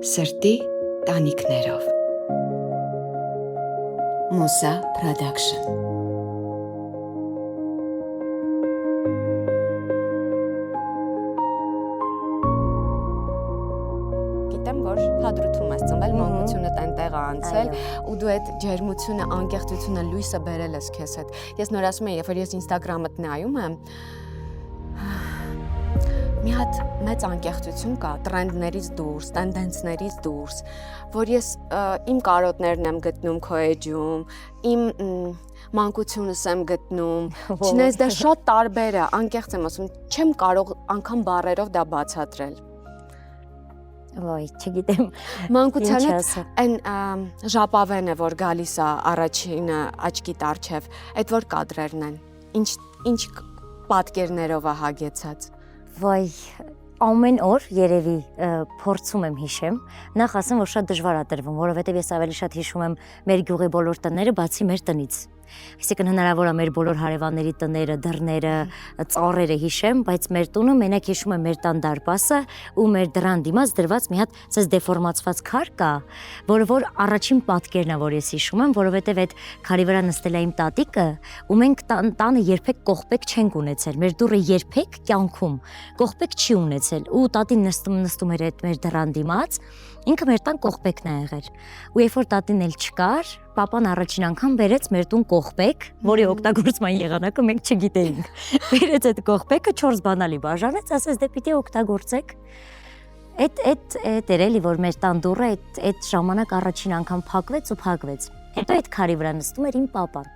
Սրտի տանիքներով Մուսա Production Գիտեմ, որ հադրութում ես ծնվել, մանկությունը տենտեղ անցել ու դու այդ ջերմությունը, անկեղծությունը, լույսը բերել ես քեզ հետ։ Ես նոր ասում եմ, երբ որ ես Instagram-ըդ նայում եմ, մի հատ մեծ անկեղծություն կա տրենդներից դուրս, տենդենսներից դուրս, որ ես իմ կարոտներն եմ գտնում քո էջում, իմ մանկությունս եմ գտնում, չնայած դա շատ տարբեր է, անկեղծ եմ ասում, չեմ կարող անգամ բառերով դա բացատրել։ Ոյ, չգիտեմ։ Մանկությանից այն ժապավենը, որ գալիս է առաջինը աչքիդ առջև, այդ որ կադրերն են, ինչ պատկերներով է հագեցած։ Ոյ, ամեն օր երևի փորձում եմ հիշեմ, նախ ասեմ, որ շատ դժվար է տրվում, որովհետև ես ավելի շատ հիշում եմ մեր գյուղի բոլոր տները, բացի մեր տնից։ Այսինքն հնարավոր է մեր բոլոր հարևանների տները, դռները, ծառերը հիշեմ, բայց մեր տունը մենակ հիշում եմ մեր տան դարպասը ու մեր դռան դիմաց դրված մի հատ ցած դեֆորմացված քար կա, որը որ առաջին պատկերն է, որ ես հիշում եմ, որովհետև այդ քարի վրա նստել է իմ տատիկը, ու մենք տանը երբեք կողպեկ չենք ունեցել։ Մեր դուռը երբեք կյանքում կողպեկ չի ունեցել, ու տատին նստում էր այդ մեր դռան դիմաց, ինքը մեր տան կողպեկն է եղել։ Ու երբ որ տատին էլ չկար, պապան առաջին անգամ բերեց մեր տուն կողպեկ, որի օգտագործման եղանակը մենք չգիտեինք։ Բերեց այդ կողպեկը 4 բանալի բաժանեց, ասեց դե պիտի օգտագործեք։ Այդ երելի որ մեր տան դուռը այդ ժամանակ առաջին անգամ փակվեց։ Հետո այդ քարի վրա նստում էր իմ պապան։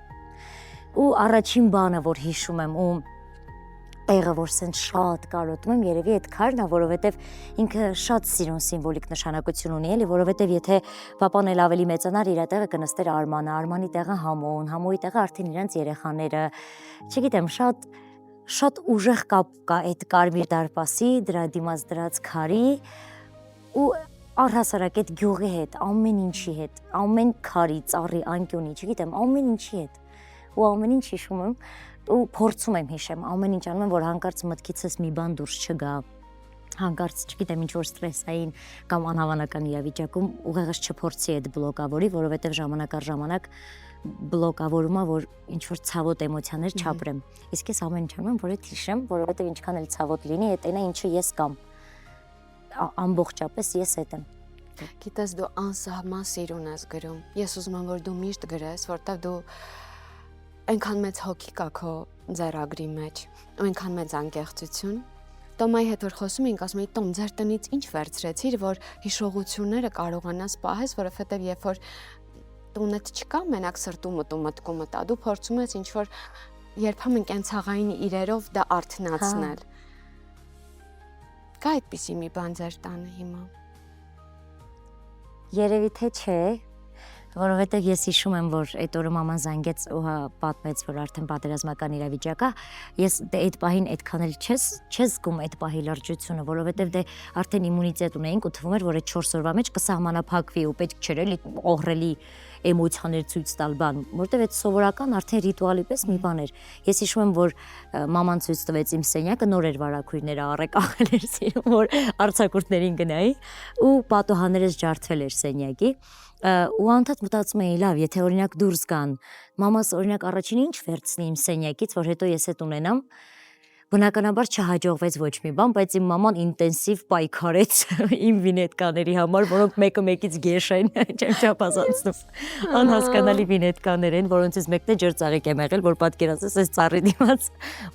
Ու առաջին բանը որ հիշում եմ ու տեղը որ սենց շատ կարոտում եմ, երևի այդ քարն է, որովհետև ինքը շատ սիրուն սիմվոլիկ նշանակություն ունի, էլի, որովհետև եթե պապան էլ ավելի մեծանար, իր տեղը կնստեր Արմանը, Արմանի տեղը Համոն, Համոյի տեղը արդեն իրանց երեխաները, չգիտեմ, շատ ուժեղ կապ կա այդ կարմիր դարպասի, դրա դիմաց դրած քարի ու առհասարակ այդ գյուղի հետ, ամեն ինչի հետ, ամեն քարի, ծառի, անկյունի, չգիտեմ, ամեն ինչի հետ ու ամեն ինչ հիշում եմ ու փորձում եմ հիշեմ, ամեն ինչ անում եմ, որ հանկարծ մտքիցս մի բան դուրս չգա, հանկարծ, չգիտեմ, ինչ որ ստրեսային կամ անհավանական իրավիճակում ուղեղս չփորձի այդ բլոկավորի, որովհետև ժամանակ առ ժամանակ բլոկավորում է, որ ինչ որ ցավոտ էմոցիաներ չապրեմ։ Իսկ ես ամեն ինչ անում եմ, որ այդ հիշեմ, որովհետև ինչքան էլ ցավոտ լինի, այդ այնա ինչը ես կամ ամբողջապես ես այդ եմ։ Գիտես, դու անսահման սիրուն ես գրում։ Ես ուզում եմ, որ դու միշտ գրես, որտեղ դու այնքան մեծ հոգի կա քո ձեռագրի մեջ, ու այնքան մեծ անկեղծություն։ Տոմայի հետ որ խոսում էինք, ասում էի, Տոմ, ձեր տնից ինչ վերցրեցիր, որ հիշողությունները կարողանաս պահես, որովհետև երբ որ տունդ չկա, մենակ սրտումդ ու մտքումդ ա, դու փորձում ես ինչ որ երբեմն կենցաղային իրերով դա արթնացնել։ Կա այդպիսի մի բան ձեր տանը հիմա։ Երևի թե չէ, որովհետև ես հիշում եմ, որ այդ օրը մաման զանգեց ու պատմեց, որ արդեն պատերազմական իրավիճակ է, ես այդ պահին այդքան էլ չես զգում այդ պահի լրջությունը, որովհետև դե արդեն իմունիտետ ունեինք ու թվում էր, որ այդ 4 օրվա մեջ կսահմանափակվի ու պետք չէր էլի ողրելի էմոցիաներ ցույց տալ բան, որովհետև այդ սովորական արդեն ռիտուալի պես մի բան էր։ Ես հիշում եմ, որ մաման ցույց տվեց իմ սենյակը, նոր էր վարագույրները առեք աղել էր սիրում, որ արձակուրդներին գնայի ու պատուհաններս ջարդվել էր սենյակի։ Ու անդադ մտածում էի, լավ, եթե օրինակ դուրս գան, մամաս օրինակ առաջին ինչ վերցնի իմ սենյակից, որ հետո ես հետ ունենամ, բնականաբար չհաջողվեց ոչ մի բան, բայց իմ մաման ինտենսիվ պայքարեց իմ վինետկաների համար, որոնք մեկը մեկից գեշ են, չեմ չափազանցնում, անհասկանալի վինետկաներ են, որոնցից մեկն է ջրծաղիկ եմ եղել, որ պատկերացրես այս ծառի դիմաց,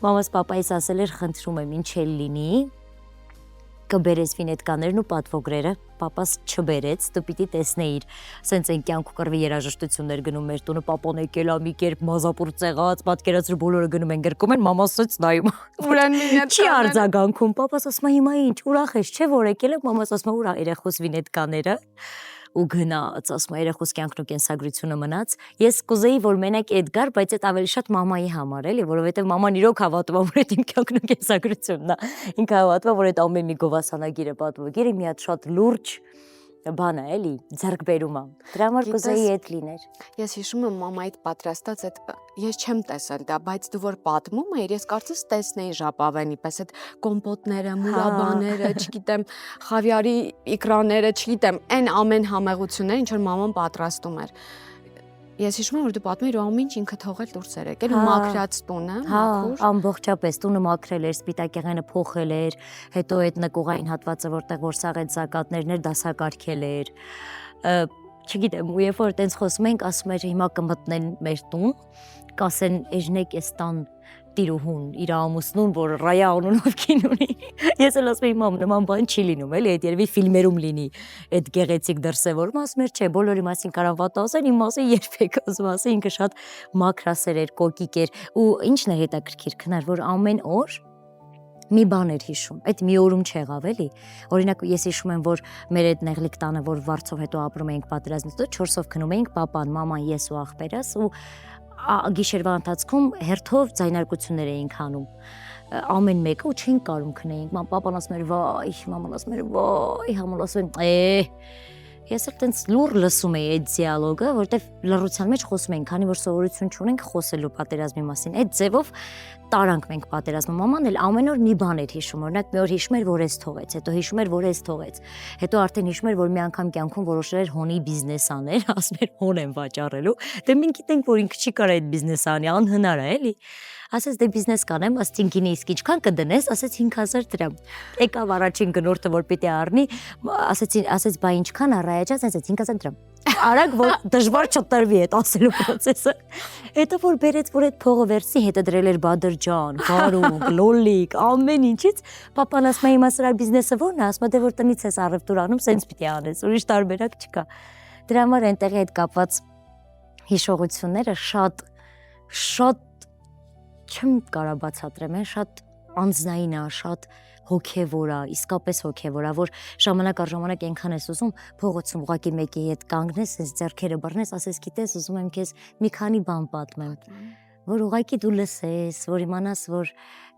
մամաս պապայիս ասել էր, խնդրում եմ, ինչ էլ լինի, կբերես վինետկաներն ու պատվոգրերը, պապաս չբերեց, դու պիտի տեսնեիր, սենց են կյանք ու կռվի երաժշտություններ գնում մեր տունը, պապոն եկել ա մի կերպ մազապուր ծեղած, պատկերացրու բոլորը գնում են գրկում են, մամաս սենց նայում։ Ուրան վինետկաներ։ Չի արձագանքում, պապաս ասում է հիմա ինչ, ուրախ ես, չէ՞ որ եկել եմ, մամաս ասում է ուրա երեխուս վինետկաները ու գնաց, ասում է երեխուս կյանքն ու կենսագրությունը մնաց։ Ես կուզեի, որ մենակ այդ գար, բայց այդ ավելի շատ մամայի համար էլի, որովհետև մաման իրոք հավատում է, որ այդ իմ կյանքն ու կենսագրությունն է։ Ինքը հավատում է, որ այդ ամեն մի գովասանագիրը պատվոգիրը մի հատ շատ լուրջ բան է, էլի, ձեռքբերումը։ Դրա համար կուզեի այդ լիներ։ Ես հիշում եմ մամայիդ պատրաստած այդ ես չեմ տեսել դա, բայց դու որ պատմում էիր, ես կարծես տեսնեի ժապավենի պես այդ կոմպոտները, մուրաբաները, չգիտեմ, խավիարի իկրաները, չգիտեմ, այն ամեն համեղությունները, ինչ որ մաման պատրաստում էր։ Ես հիշում եմ, որ դու պատմում էիր, ամեն ինչ ինքը թողել դուրս էր եկել ու մաքրած տունը, մաքուր։ Ամբողջապես տունը մաքրել էր, սպիտակեղենը փոխել էր, հետո այդ նկուղային հատվածը, որտեղ որ սաղ այդ զակատներն էր, դասակարգել էր։ Չգիտեմ, ու երբ որ այտենց խոսում ենք, ասում էր հիմա կմտնեն մեր տուն, կասեն «Էժնեք էս տան տիրուհուն, իր ամուսնուն, որ Ռայա անունով կին ունի»։ Ես էլ ասում եմ, մամ, նման բան չի լինում, էլի, այդ երևի ֆիլմերում լինի այդ գեղեցիկ դրսևորումը, ասում էր, չէ, բոլորի մասին կարան վատ ասեն, իմ մասին երբեք ասում ասի, ինքը շատ մաքրասեր էր, կոկիկ էր, ու ինչն է հետաքրքիր քնար, որ ամեն օր մի բան էր հիշում, այդ մի օրում չեղավ էլի, օրինակ ես հիշում եմ, որ մեր այդ նեղլիկ տանը, որ վարձով հետո ապրում էինք պատերազմից հետո 4-ով քնում էինք, պապան, մաման, ես ու աղբերս ու գիշերվա ընթացքում հերթով ձայնարկություններ էինք անում, ամեն մեկը ու չենք կարում քնեինք, պապան ասում էր վայ, մաման ասում էր վայ, համոլ ասում են ես էլ տենց լուր լսում էի այդ դիալոգը, որտեվ լռության մեջ խոսում ենք, քանի որ սովորություն չունենք խոսելու պատերազմի մասին։ Այդ ձևով տարանք մենք պատերազմը։ Մաման էլ ամեն օր մի բան էր հիշում, օրինակ մի օր հիշում էր, որ էս թողեց, հետո հիշում էր, որ էս թողեց։ Հետո արդեն հիշում էր, որ մի անգամ կյանքում որոշել էր հոնի բիզնես անել, ասում էր հոն եմ վաճառելու։ Դե մենք գիտենք, որ ինքը չի կարող այդ բիզնես անի, անհնար է, էլի։ Ասես դե բիզնես կանեմ, ասեցին գինի իսկ ինչքան կդնես, ասեց 5000 դրամ։ Եկավ առաջին գնորդը, որ պիտի առնի, ասեց բա ինչքան առայաճած, ասեց 5000 դրամ։ Արագ որ դժվար չտրվի այդ ասելու process-ը։ Հետո որ բերեց, որ այդ փողը վերցի, հետը դրել էր Բադրջան, Գարուն, Լոլիկ, ամեն ինչից, պապան ասում է հիմա սրա բիզնեսը ո՞րն է, ասում է դե որ տնից ես առևտուր անում, սենց պիտի անես, ուրիշ տարբերակ չկա։ Դրա համար այնտեղի այդ կապված հիշողությունները շատ չեմ կարա բացատրեմ, շատ անձնային է, շատ հոգևոր է, իսկապես հոգևոր է, որ ժամանակ առ ժամանակ այնքան ես ուզում փողոցում ուղակի մեկի հետ կանգնես, այս ձեռքերը բռնես, ասես գիտես, ուզում եմ քեզ մի քանի բան պատմեմ, որ ուղակի դու լսես, որ իմանաս, որ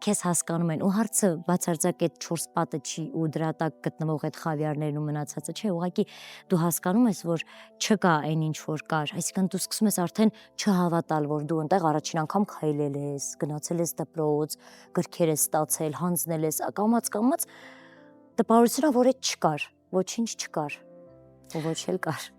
քեզ հասկանում են, ու հարցը բացարձակ այդ 4 պատը չի ու դրա տակ գտնվող այդ խավիարներն ու մնացածը չէ, ուղղակի դու հասկանում ես, որ չկա այն ինչ որ կար, այսինքն դու սկսում ես արդեն չհավատալ, որ դու այնտեղ առաջին անգամ քայլել ես, գնացել ես դպրոց, գրքեր ես ստացել, հանձնել ես, կամաց տպավորությունա, որ այդ չկար, ոչինչ չկար, ու ոչ էլ կար։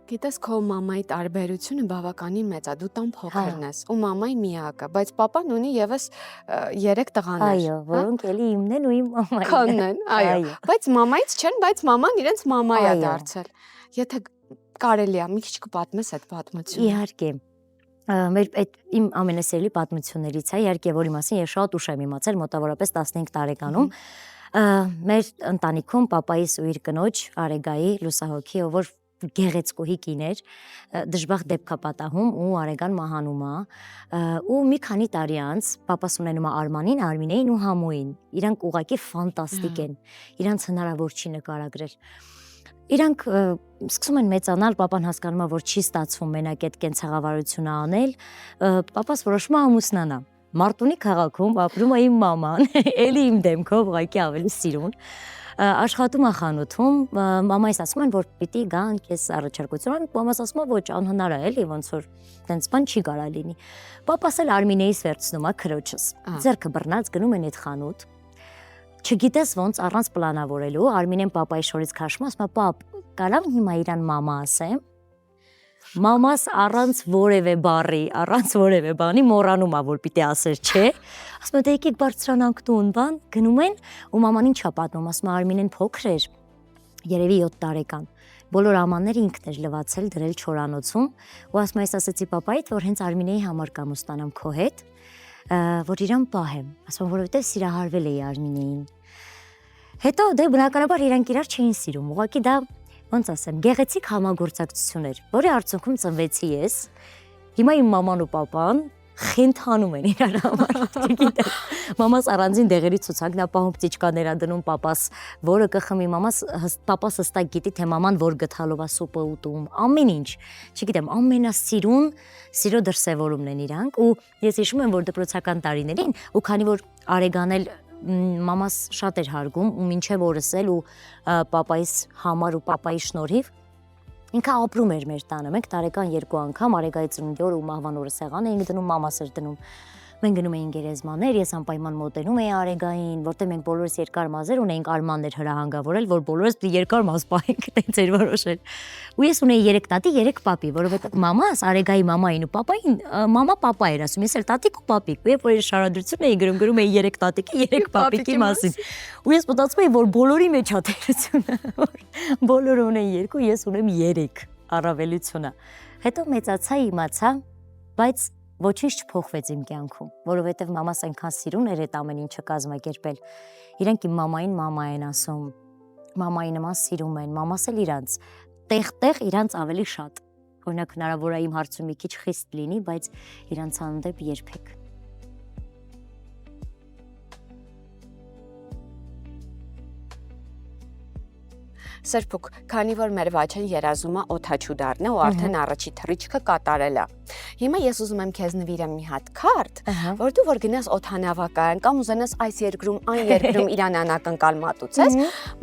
Գիտես, քո մամայի տարբերությունը բավականին մեծ է, դու տան փոքրն ես, ու մամայի միակը, բայց պապան ունի եւս 3 տղաներ։ Այո, որոնք էլի իմն են ու իմ մամային։ Քոնն են, այո։ Բայց մամայից չեն, բայց մաման իրենց մամայ է դարձել։ Եթե կարելի է, մի քիչ կպատմես այդ պատմությունը։ Իհարկե։ Մեր այդ իմ ամենասիրելի պատմություններից է, իհարկե, որի մասին ես շատ ուշ եմ իմացել, մոտավորապես 15 տարեկանում։ Մեր ընտանիքում պապայիս ու իր կնոջ Արեգայի լուսահոգի, ով որ գեղեցկուհի կին էր, դժբախտ դեպք է պատահում ու Արեգան մահանում է, ու մի քանի տարի անց պապաս ունենում է Արմանին, Արմինեին ու Համոյին, իրանք ուղղակի ֆանտաստիկ են, իրանց հնարավոր չի նկարագրել։ Իրանք սկսում են մեծանալ, պապան հասկանում է, որ չի ստացվում մենակ այդ կենցաղավարությունը անել, պապաս որոշում է ամուսնանա։ Մարտունի քաղաքում ապրում է իմ մաման, էլի իմ դեմքով ուղղակի ավելի սիրուն։ Աշխատում է խանութում, մամայիս ասում են, որ պիտի գան քեզ առաջարկություն, մամաս ասում է ոչ, անհնար է, էլի ոնց որ տենց բան չի կարա լինի։ Պապաս էլ Արմինեից վերցնում է քրոջս։ Ձեռքը բռնած գնում են այդ խանութ։ Չգիտես ոնց առանց պլանավորելու, Արմինեն պապայի շորից քաշում, ասում է, պապ, կարամ հիմա իրան մամա ասեմ։ Մամաս առանց որևէ բառի, առանց որևէ բանի մոռանում է, որ պիտի ասեր, չէ։ Ասում է, դե եկեք բարձրանանք տուն, բան, գնում են, ու մաման ինչ է պատմում, ասում է, Արմինեն փոքր էր, երևի 7 տարեկան։ Բոլոր ամանները ինքն էր լվացել, դրել չորանոցում, ու ասում է, ես ասեցի պապայիդ, որ հենց Արմինեի համար կամ ստանամ քո հետ, որ իրան պահեմ, ասում, որովհետև սիրահարվել էի Արմինեին։ Հետո դե բնականաբար իրանք իրար չէին սիրում, ուղղակի դա ոնց ասեմ, գեղեցիկ համագործակցություն էր, որի արդյունքում ծնվեցի ես։ Հիմա իմ մաման ու պապան խենթանում են իրար համար, չգիտեմ։ Մամաս առանձին դեղերի ցուցակ, նա պահում ծիճկաներ ա դնում պապաս, որը կխմի, պապաս հստակ գիտի, թե մաման որ գթալով է սուպը ուտում, ամեն ինչ, չգիտեմ, ամենասիրուն սիրո դրսևորումն են իրանք, ու ես հիշում եմ, որ դպրոցական տարիներին, ու քանի որ Արեգան էլ մամաս շատ էր հարգում ու մինչև օրս էլ ու պապայիս համար ու պապայի շնորհիվ ինքը ապրում էր մեր տանը։ Մենք տարեկան 2 անգամ Արեգայի ծնունդի օր ու մահվան օրը սեղան էինք դնում, մամաս էր դնում։ Մենք գնում էինք գերեզմաններ, ես անպայման մոտենում էի Արեգային, որտեղ մենք բոլորս երկար մազեր ունեինք, Արմաններ հրահանգավորել, որ բոլորս երկար մազ պահենք, տենց էր որոշել։ Ու ես ունեի 3 տատի, 3 պապի, որովհետև մամաս Արեգայի մամային ու պապային, մամա պապա էր ասում, ես էլ տատիկ ու պապիկ, ու երբ որ շարադրություն էի գրում էի 3 տատիկի, 3 պապիկի մասին։ Ու ես մտածում էի, որ բոլորի մեջ է տերությունը, որ բոլորը ունեն 2, ես ունեմ 3 առավելությունը։ Հետո մեծացա, իմացա, բայց ոչինչ չփոխվեց իմ կյանքում, որովհետև մամաս այնքան սիրուն էր այդ ամեն ինչը կազմակերպել։ Իրանք իմ մամային մամա են ասում, մամայի նման սիրում են, մամաս էլ իրանց, տեղ իրանց ավելի շատ։ Օրինակ հնարավոր է իմ հարցում մի քիչ խիստ լինի, բայց իրանց հանդեպ երբեք։ Սրբուկ, քանի որ մեր վաչեն երազումը օդաչուդարն է ու արդեն առաջի թռիչքը կատարել է։ Հիմա ես ուզում եմ քեզ նվիրեմ մի հատ քարտ, որ դու որ գնաս օդանավակայան կամ ուզենաս այս երկրում այն երկրում իրան անակնկալ մատուցես,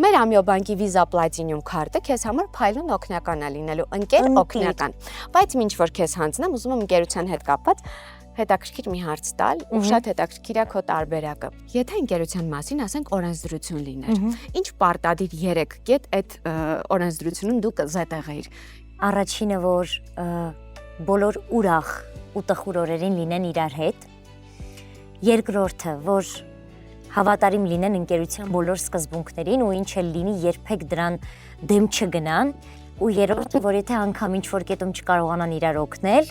մեր Ամիոբանկի Visa Platinum քարտը քեզ համար փայլուն օգնական է լինելու, ընկեր օգնական։ Բայց ինչ որ քեզ հանձնեմ, ուզում եմ ընկերության հետ կապված հետաքրքիր մի հարց տալ ու շատ հետաքրքիր է քո տարբերակը։ Եթե ընկերության մասին ասենք օրենսդրություն լիներ, ինչ պարտադիր 3 կետ այդ օրենսդրությունում դու կզետեղեիր։ Առաջինը, որ բոլոր ուրախ ու տխուր օրերին լինեն իրար հետ։ Երկրորդը, որ հավատարիմ լինեն ընկերության բոլոր սկզբունքներին ու ինչ էլ լինի, երբեք դրան դեմ չգնան։ Ու երրորդը, որ եթե անգամ ինչ որ կետում չկարողանան իրար օգնել,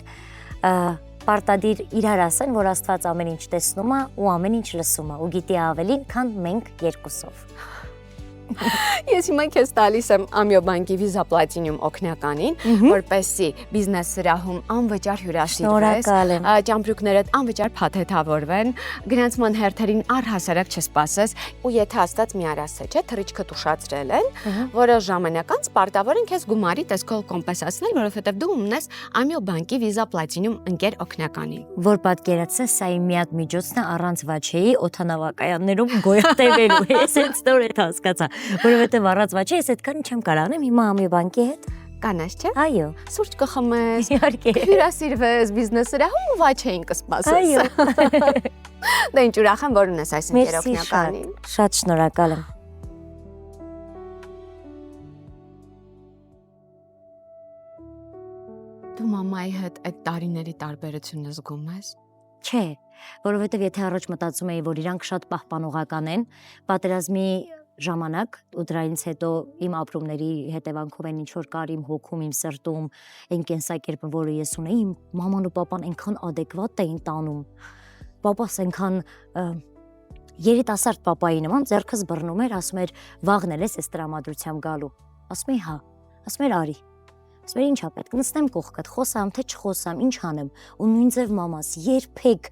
պարտադիր իրար ասեն, որ Աստված ամեն ինչ տեսնում է ու ամեն ինչ լսում է ու գիտի ավելին, քան մենք երկուսով։ Ես հիմա քեզ տալիս եմ Ամիոբանկի Visa Platinum օգնականին, որպեսզի բիզնես սրահում անվճար հյուրասիրվես, ճամպրուկներդ անվճար փաթեթավորվեն, գնացման հերթերին առհասարակ չսպասես, ու եթե աստված մի արասը չէ, թռիչքը տուշացրել են, որոշ ժամանակ անց պարտավոր են քեզ գումարի տեսքով կոմպենսացնել, որովհետև դու ունես Ամիոբանկի Visa Platinum ընկեր օգնականին։ Որ պատկերացնես, սա իմ միակ միջոցն է առանց վաչեի օդանավակայաններում գոյատևելու, ես այդ ստոր եմ հասկացա։ Որովհետև առանց վաչի ես այդքան չեմ կարողանում հիմա Ամիոբանկի հետ կանես, չէ։ Այո, սուրճ կխմես, իհարկե, հյուրասիրվես բիզնես սրահում ու վաչեին կսպասես։ այո։ Դե ինչ ուրախ եմ, որ ունես այս ընկեր օգնականին։ Շատ շնորհակալ եմ։ Դու մամայի հետ այդ տարիների տարբերությունը զգում ես։ Չէ, որովհետև եթե առաջ մտածում էի, որ իրանք շատ պահպանողական են, պատերազմի ժամանակ ու դրանից հետո իմ ապրումների հետևանքով են ինչ որ կար իմ հոգում, իմ սրտում, այն կենսակերպը, որը ես ունեի, իմ մաման ու պապան այնքան ադեկվատ էին տանում։ Պապաս այնքան երիտասարդ պապայի նման ձեռքս բռնում էր, ասում էր վաղն էլ ես տրամադրությամբ գալու։ Ասում էի հա, ասում էր արի։ Ասում էր ինչ ա պետք, նստեմ կողքդ, խոսամ թե չխոսամ, ինչ անեմ։ Ու նույն ձև մամաս երբեք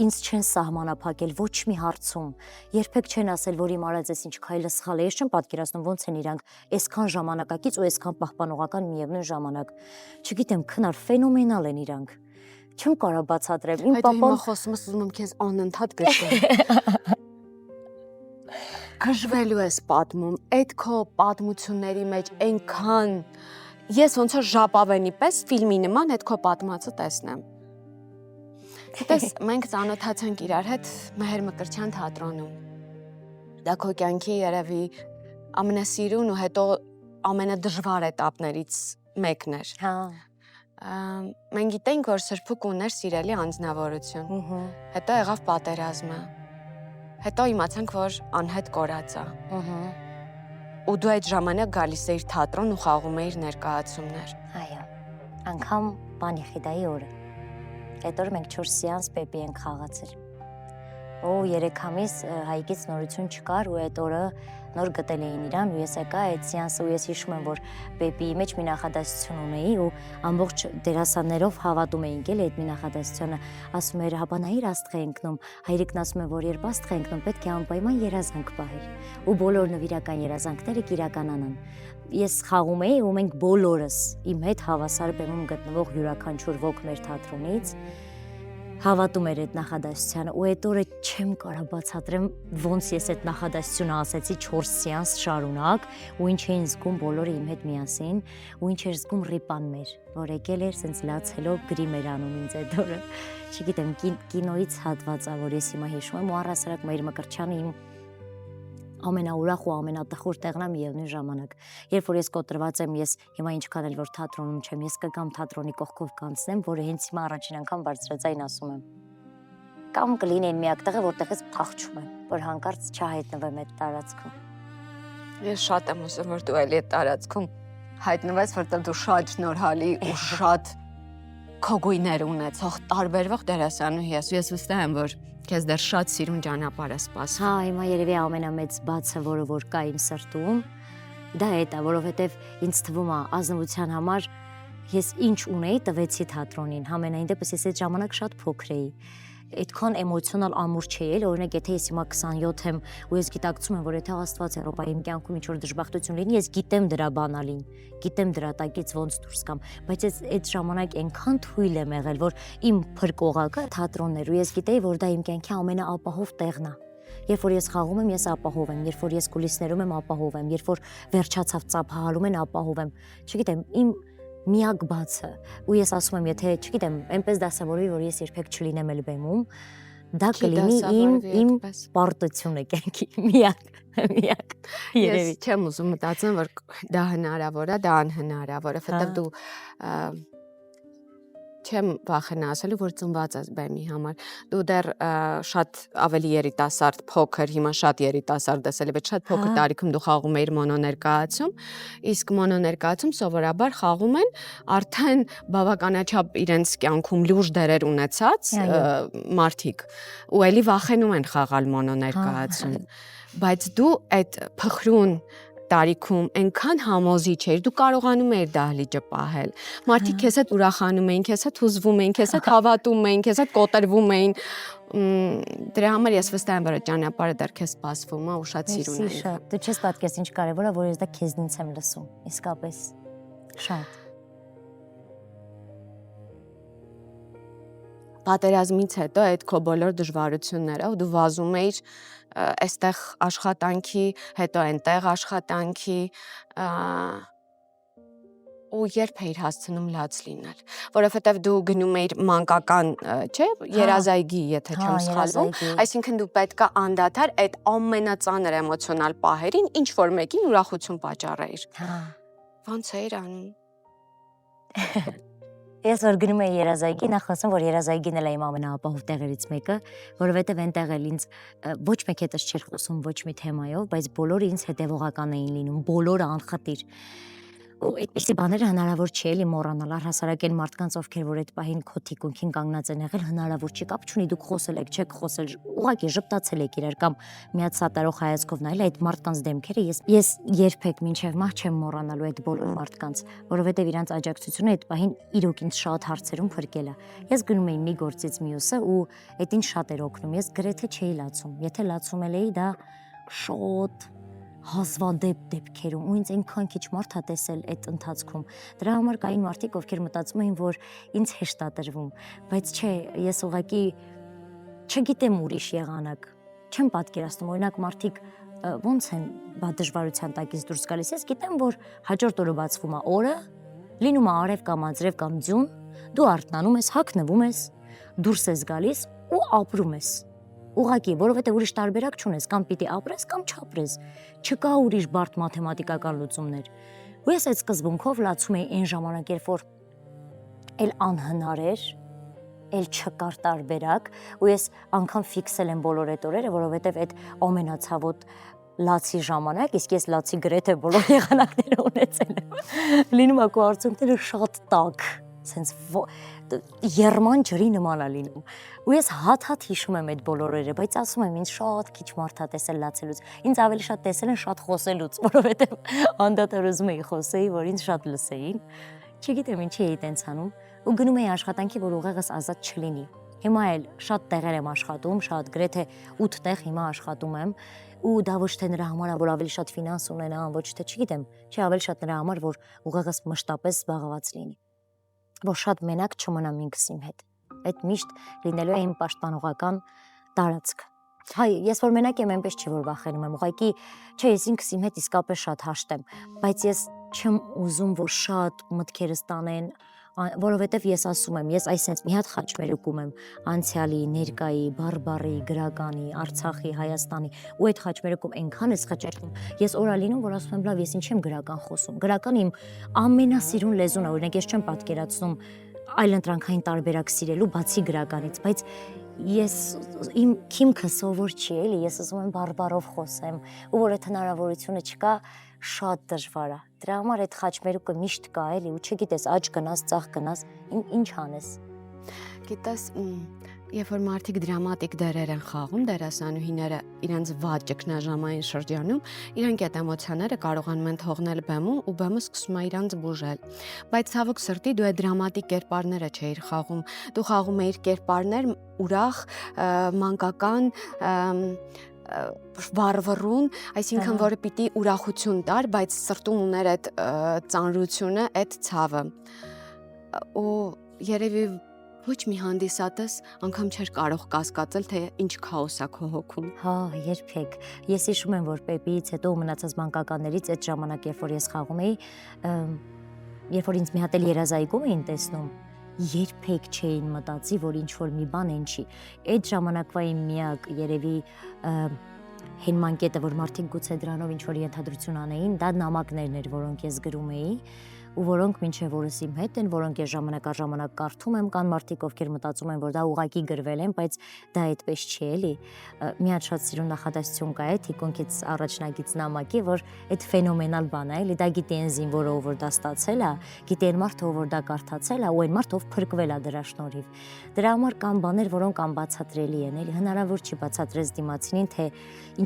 ինձ չեն սահմանափակել ոչ մի հարցում։ Երբեք չեն ասել, որ իմ արած ես ինչ քայլը սխալ է։ Ես չեմ պատկերացնում ոնց են իրանք այսքան ժամանակակից ու այսքան պահպանողական միևնույն ժամանակ։ Չգիտեմ, քնար ֆենոմենալ են իրանք։ Չեմ կարող բացատրել։ Իմ պապան պապան խոսում ես, ուզում եմ քեզ անընդհատ գրկել։ Քժվելու ես պատմում, այդ քո պատմությունների մեջ այնքան ես ոնց որ ժապավենի պես ֆիլմի նման այդ քո պատմածը տեսնեմ։ Գիտես, մենք ծանոթացանք իրար հետ Մեհեր Մկրտչյան թատրոնում։ Դա քո կյանքի երևի ամենասիրուն ու հետո ամենադժվար էտապներից մեկն էր։ Հա։ Մենք գիտենք, որ Սրբուկ ուներ սիրելի անձնավորություն։ Հետո եղավ պատերազմը։ Հետո իմացանք, որ անհետ կորած է։ Ու դու այդ ժամանակ գալիս էիր թատրոն ու խաղում էիր ներկայացումներ։ Այո։ Անգամ Պանիխիդայի օրը։ Այդ օրը մենք 4 սեանս Պեպի ենք խաղացել։ Ու 3 ամիս Հայկից նորություն չկար ու այդ օրը նոր գտել էին իրան ու ես եկա այդ սեանսը ու ես հիշում եմ, որ Պեպիի մեջ մի նախադասություն ունեի ու ամբողջ դերասաններով հավատում էինք էլի այդ մի նախադասությունը, ասում էր հապանայիր աստղ է ընկնում, հայրիկն ասում է, որ երբ աստղ է ընկնում, պետք է անպայման երազանք պահել ու բոլոր նվիրական երազանքները կիրականանան։ Ես խաղում էի ու մենք բոլորս իմ հետ հավասար բեմում գտնվող յուրաքանչյուր ոք մեր թատրոնից հավատում էր այդ նախադասությանը ու այդ օրը չեմ կարող բացատրեմ ոնց ես այդ նախադասությունը ասեցի 4 սեանս շարունակ ու ինչ էին զգում բոլորը իմ հետ միասին ու ինչ էր զգում Ռիպան մեր որ եկել էր սենց լացելով գրիմ էր անում ինձ այդ օրը չգիտեմ կինոից հատվածա որ ես հիմա հիշում եմ ու առհասարակ Մայր Մկրտչյանը իմ ամենաուրախ ու ամենատխուր տեղն է միևնույն ժամանակ երբ որ ես կոտրված եմ ես հիմա ինչքան էլ որ թատրոնում չեմ ես կգամ թատրոնի կողքով կանցնեմ որը հենց հիմա առաջին անգամ բարձրաձայն ասում եմ կամ կլինեն միակ տեղը որտեղից փախչում եմ որ հանկարծ չհայտնվեմ այդ տարածքում Ես շատ եմ ուզում որ դու էլի այդ տարածքում հայտնվես որտեղ դու շատ շնորհալի ու շատ քո գույներ ունեցող տարբերվող դերասանուհի ես ու ես վստահ եմ որ քեզ դեռ շատ սիրուն ճանապարհ է սպասում հա հիմա երևի ամենամեծ բացը որը որ կա իմ սրտում դա է դա որովհետև ինձ թվում է ազնվության համար ես ինչ ունեի տվեցի թատրոնին համենայն դեպս ես այդ ժամանակ շատ փոքր էի այդքան էմոցիոնալ ամուր չէի էլ օրինակ եթե ես հիմա 27 եմ ու ես գիտակցում եմ որ եթե Աստված Եվրոպայի իմ կյանքում ինչ-որ դժբախտություն լինի ես գիտեմ դրա բանալին գիտեմ դրա տակից ոնց դուրս գամ բայց ես այդ ժամանակ այնքան թույլ եմ եղել որ իմ փրկողակը թատրոններ ու ես գիտեի որ դա իմ կյանքի ամենաապահով տեղն է Երբ որ ես խաղում եմ, ես ապահով եմ, երբ որ ես կուլիսներում եմ, ապահով եմ, երբ որ վերջացավ ծափահարում են, ապահով եմ։ Չգիտեմ, իմ միակ բացը ու ես ասում եմ եթե չգիտեմ այնպես դասավորվի որ ես երբեք չլինեմ էլ բեմում դա կլինի իմ պարտությունը կյանքի միակ երևի ես չեմ ուզում մտածեմ որ դա հնարավոր է դա անհնարավոր է որովհետև դու չեմ վախենա ասելու որ ծնված ես բեմի համար դու դեռ շատ ավելի երիտասարդ փոքր հիմա շատ երիտասարդ ես բայց շատ փոքր տարիքում դու խաղում էիր մոնոներկայացում իսկ մոնոներկայացում սովորաբար խաղում են արդեն բավականաչափ իրենց կյանքում լուրջ դերեր ունեցած մարդիկ ու էլի վախենում են խաղալ մոնոներկայացում բայց դու այդ փխրուն տարիքում այնքան համոզիչ էր դու կարողանում էիր դահլիճը պահել մարդիկ քեզ հետ ուրախանում էին քեզ հետ հուզվում էին քեզ հետ հավատում էին քեզ հետ կոտրվում էին դրա համար ես վստահ եմ որ այդ ճանապարհը դեռ քեզ սպասվում է ու շատ սիրուն է շատ դու չես պատկերացնում ինչ կարևոր է որ ես դա քեզնից եմ լսում իսկապես շատ պատերազմից հետո այդ քո բոլոր դժվարությունները ու դու վազում էիր այստեղ աշխատանքի, հետո այնտեղ աշխատանքի ու երբ էիր հասցնում լաց լինել, որովհետև դու գնում էիր մանկական, չէ, երազայգի, եթե չեմ սխալվում, այսինքն դու պետք է անդադար այդ ամենածանր էմոցիոնալ պահերին ինչ որ մեկին ուրախություն պատճառեիր։ Ոնց էիր անում։ Ես որ գնում էի երազայգի, նախ ասեմ, որ երազայգին էլ է իմ ամենաապահով տեղերից մեկը, որովհետև այնտեղ էլ ինձ ոչ մեկ հետս չէր խոսում ոչ մի թեմայով, բայց բոլորը ինձ հետևողական էին լինում, բոլորը անխտիր։ Ու այդպիսի բաները հնարավոր չի էլի մոռանալ, առհասարակ այն մարդկանց, ովքեր որ այդ պահին քո թիկունքին կանգնած են եղել, հնարավոր չի, կապ չունի, դուք խոսել եք, չեք խոսել, ուղղակի ժպտացել եք իրար կամ միած սատարող հայացքով նայել այդ մարդկանց դեմքերը, ես երբեք մինչև մահ չեմ մոռանալու այդ բոլոր մարդկանց, որովհետև իրանց աջակցությունը այդ պահին իրոք ինձ շատ հարցերում փրկել է։ Ես գնում էի մի գործից մյուսը ու այդ ինձ շատ էր օգնում, ես գրեթե չէի լացում, եթե լացում էի դա շոտ հազվադեպ դեպքերում ու ինձ այնքան քիչ մարդ է տեսել այդ ընթացքում դրա համար կային մարդիկ ովքեր մտածում էին որ ինձ հեշտ է տրվում բայց չէ ես ուղղակի չգիտեմ ուրիշ եղանակ չեմ պատկերացնում օրինակ մարդիկ ոնց են դժվարության տակից դուրս գալիս ես գիտեմ որ հաջորդ օրը բացվում է օրը լինում է արև կամ անձրև կամ ձյուն դու արթնանում ես հագնվում ես դուրս ես գալիս ու ապրում ես ուղղակի, որովհետև ուրիշ տարբերակ չունես, կամ պիտի ապրես, կամ չապրես, չկա ուրիշ բարդ մաթեմատիկական լուծումներ։ Ու ես այդ սկզբունքով լացում էի այն ժամանակ, երբ որ էլ անհնար էր, էլ չկար տարբերակ, ու ես անգամ ֆիքսել եմ բոլոր այդ օրերը, որովհետև այդ ամենացավոտ լացի ժամանակ, իսկ ես լացի գրեթե բոլոր եղանակները ունեցել եմ։ Լինում է քո արցունքները շատ տաք, սենց երման ջրի նման է լինում։ Ու ես հատ հիշում եմ այդ բոլորերը, բայց ասում եմ ինձ շատ քիչ մարդ է տեսել լացելուց։ Ինձ ավելի շատ տեսել են շատ խոսելուց, որովհետև անդադար ուզում էի խոսեի, որ ինձ շատ լսեին։ Չգիտեմ ինչի էի տենց անում։ Ու գնում էի աշխատանքի, որ ուղեղս ազատ չլինի։ Հիմա էլ շատ տեղեր եմ աշխատում, շատ գրեթե 8 տեղ հիմա աշխատում եմ։ Ու դա ոչ թե նրա համար է, որ ավելի շատ ֆինանս ունենամ, ոչ թե չգիտեմ, չէ, ավելի շատ նրա համար, որ ուղեղս մշտապես զբաղված լինի։ Որ շատ մենակ չմնամ ինքս իմ հետ։ այդ միշտ լինելու է իմ պաշտպանողական տարածք։ Հայ, ես որ մենակ եմ, այնպես չի որ վախենում եմ, ուղղակի չէ, ես ինքս իմ հետ իսկապես շատ հաշտեմ, բայց ես չեմ ուզում, որ շատ մտքերս տանեն, որովհետև ես ասում եմ, ես այսպես մի հատ խաչմերուկում եմ անցյալի, ներկայի, բարբարի, գրականի, Արցախի, Հայաստանի, ու այդ խաչմերուկում այնքան է խճճվում, ես օրա լինում, որ ասում եմ, լավ, ես ինչ եմ գրական խոսում։ Գրականը իմ ամենասիրուն լեզուն է, օրինակ ես չեմ պատկերացնում այլընտրանքային տարբերակ սիրելու բացի գրականից, բայց ես իմ քիմքը սովոր չի էլի, ես ուզում եմ բարբարով խոսեմ, ու որ այդ հնարավորությունը չկա, շատ դժվար է։ Դրա համար այդ խաչմերուկը միշտ կա էլի, ու չգիտես, աճ գնաս, ծաղ գնաս, ինչ անես։ Գիտես, երբ որ մարդիկ դրամատիկ դերեր են խաղում, դերասանուհիները իրենց վատ ճգնաժամային շրջանում, իրենք այդ էմոցիաները կարողանում են թողնել բեմում ու բեմը սկսում է իրանց բուժել։ Բայց ցավոք սրտի դու այդ դրամատիկ կերպարները չէիր խաղում։ Դու խաղում էիր կերպարներ ուրախ, մանկական, վառվռուն, այսինքն որը պիտի ուրախություն տար, բայց սրտում ուներ այդ ծանրությունը, այդ ցավը։ Ու երևի ոչ մի հանդիսատես անգամ չէր կարող կասկածել, թե ինչ քաոս է քո հոգում։ Հա, երբեք։ Ես հիշում եմ, որ Պեպիից հետո մնացած մանկականներից այդ ժամանակ, երբ որ ես խաղում էի, երբ որ ինձ մի հատ էլ երազայգում էին տեսնում, երբեք չէին մտածի, որ ինչ որ մի բան են չի։ Այդ ժամանակվա իմ միակ երևի հենման կետը, որ մարդիկ գուցե դրանով ինչ որ ենթադրություն անեին, դա նամակներն էր, որոնք ես գրում էի, ու որոնք մինչև օրս իմ հետ են, որոնք ես ժամանակ առ ժամանակ կարդում եմ, կան մարդիկ, ովքեր մտածում են, որ դա ուղակի գրվել են, բայց դա այդպես չի էլի։ Մի հատ շատ սիրուն նախադասություն կա է թիկունքից առաջնագից նամակի, որ այդ ֆենոմենալ բան է, էլի դա գիտի այն զինվորը, ով որ դա ստացել է, գիտի այն մարդը, ով որ դա կարդացել է, ու այն մարդը, ով փրկվել է դրա շնորհիվ։ Դրա համար կան բաներ, որոնք անբացատրելի են, էլի հնարավոր չի բացատրել դիմացինին, թե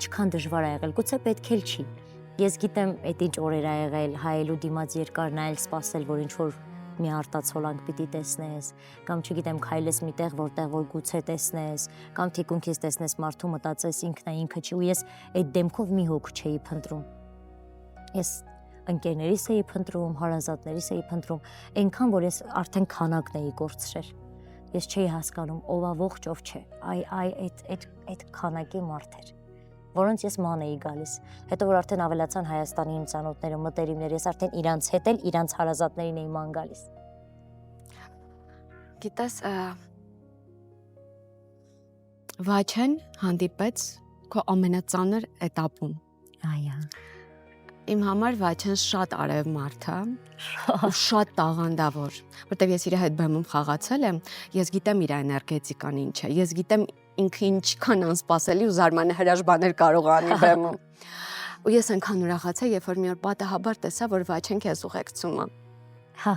ինչքան դժվար է եղել, գուցե պետք էլ չի։ Ես գիտեմ, այդ ինչ օրեր ա եղել, հայելու դիմաց երկար նայել, սպասել, որ ինչ որ մի արտացոլանք պիտի տեսնես, կամ չգիտեմ, քայլես մի տեղ, որտեղ որ գուցե տեսնես, կամ թիկունքից տեսնես մարդու մտածես ինքն է ինքը չի, ու ես այդ դեմքով մի հոգ չէի փնտրում։ Ես ընկերներիս էի փնտրում, հարազատներիս էի փնտրում, այնքան որ ես արդեն քանակն էի կորցրել։ Ես չէի հասկանում ով է ողջ, ով չէ։ Այդ քանակի մարդ էր, որոնց ես ման էի գալիս։ Հետո որ արդեն ավելացան Հայաստանի իմ ծանոթները, մտերիմները, ես արդեն իրանց հետ էլ իրանց հարազատներին էի ման գալիս։ Գիտես, Վաչեն հանդիպեց քո ամենածանր էտապում։ Այո։ Իմ համար Վաչեն շատ արև մարդ է, ու շատ տաղանդավոր, որտեղ ես իր հետ բեմում խաղացել եմ, ես գիտեմ իր էներգետիկան ինչ է, ես գիտեմ ինքը ինչքան անսպասելի ու զարմանահրաշ բաներ կարող է անի բեմում։ Ու ես այնքան ուրախացա, երբ որ մի օր պատահաբար տեսա, որ Վաչեն քեզ ուղեկցում է։ Հա։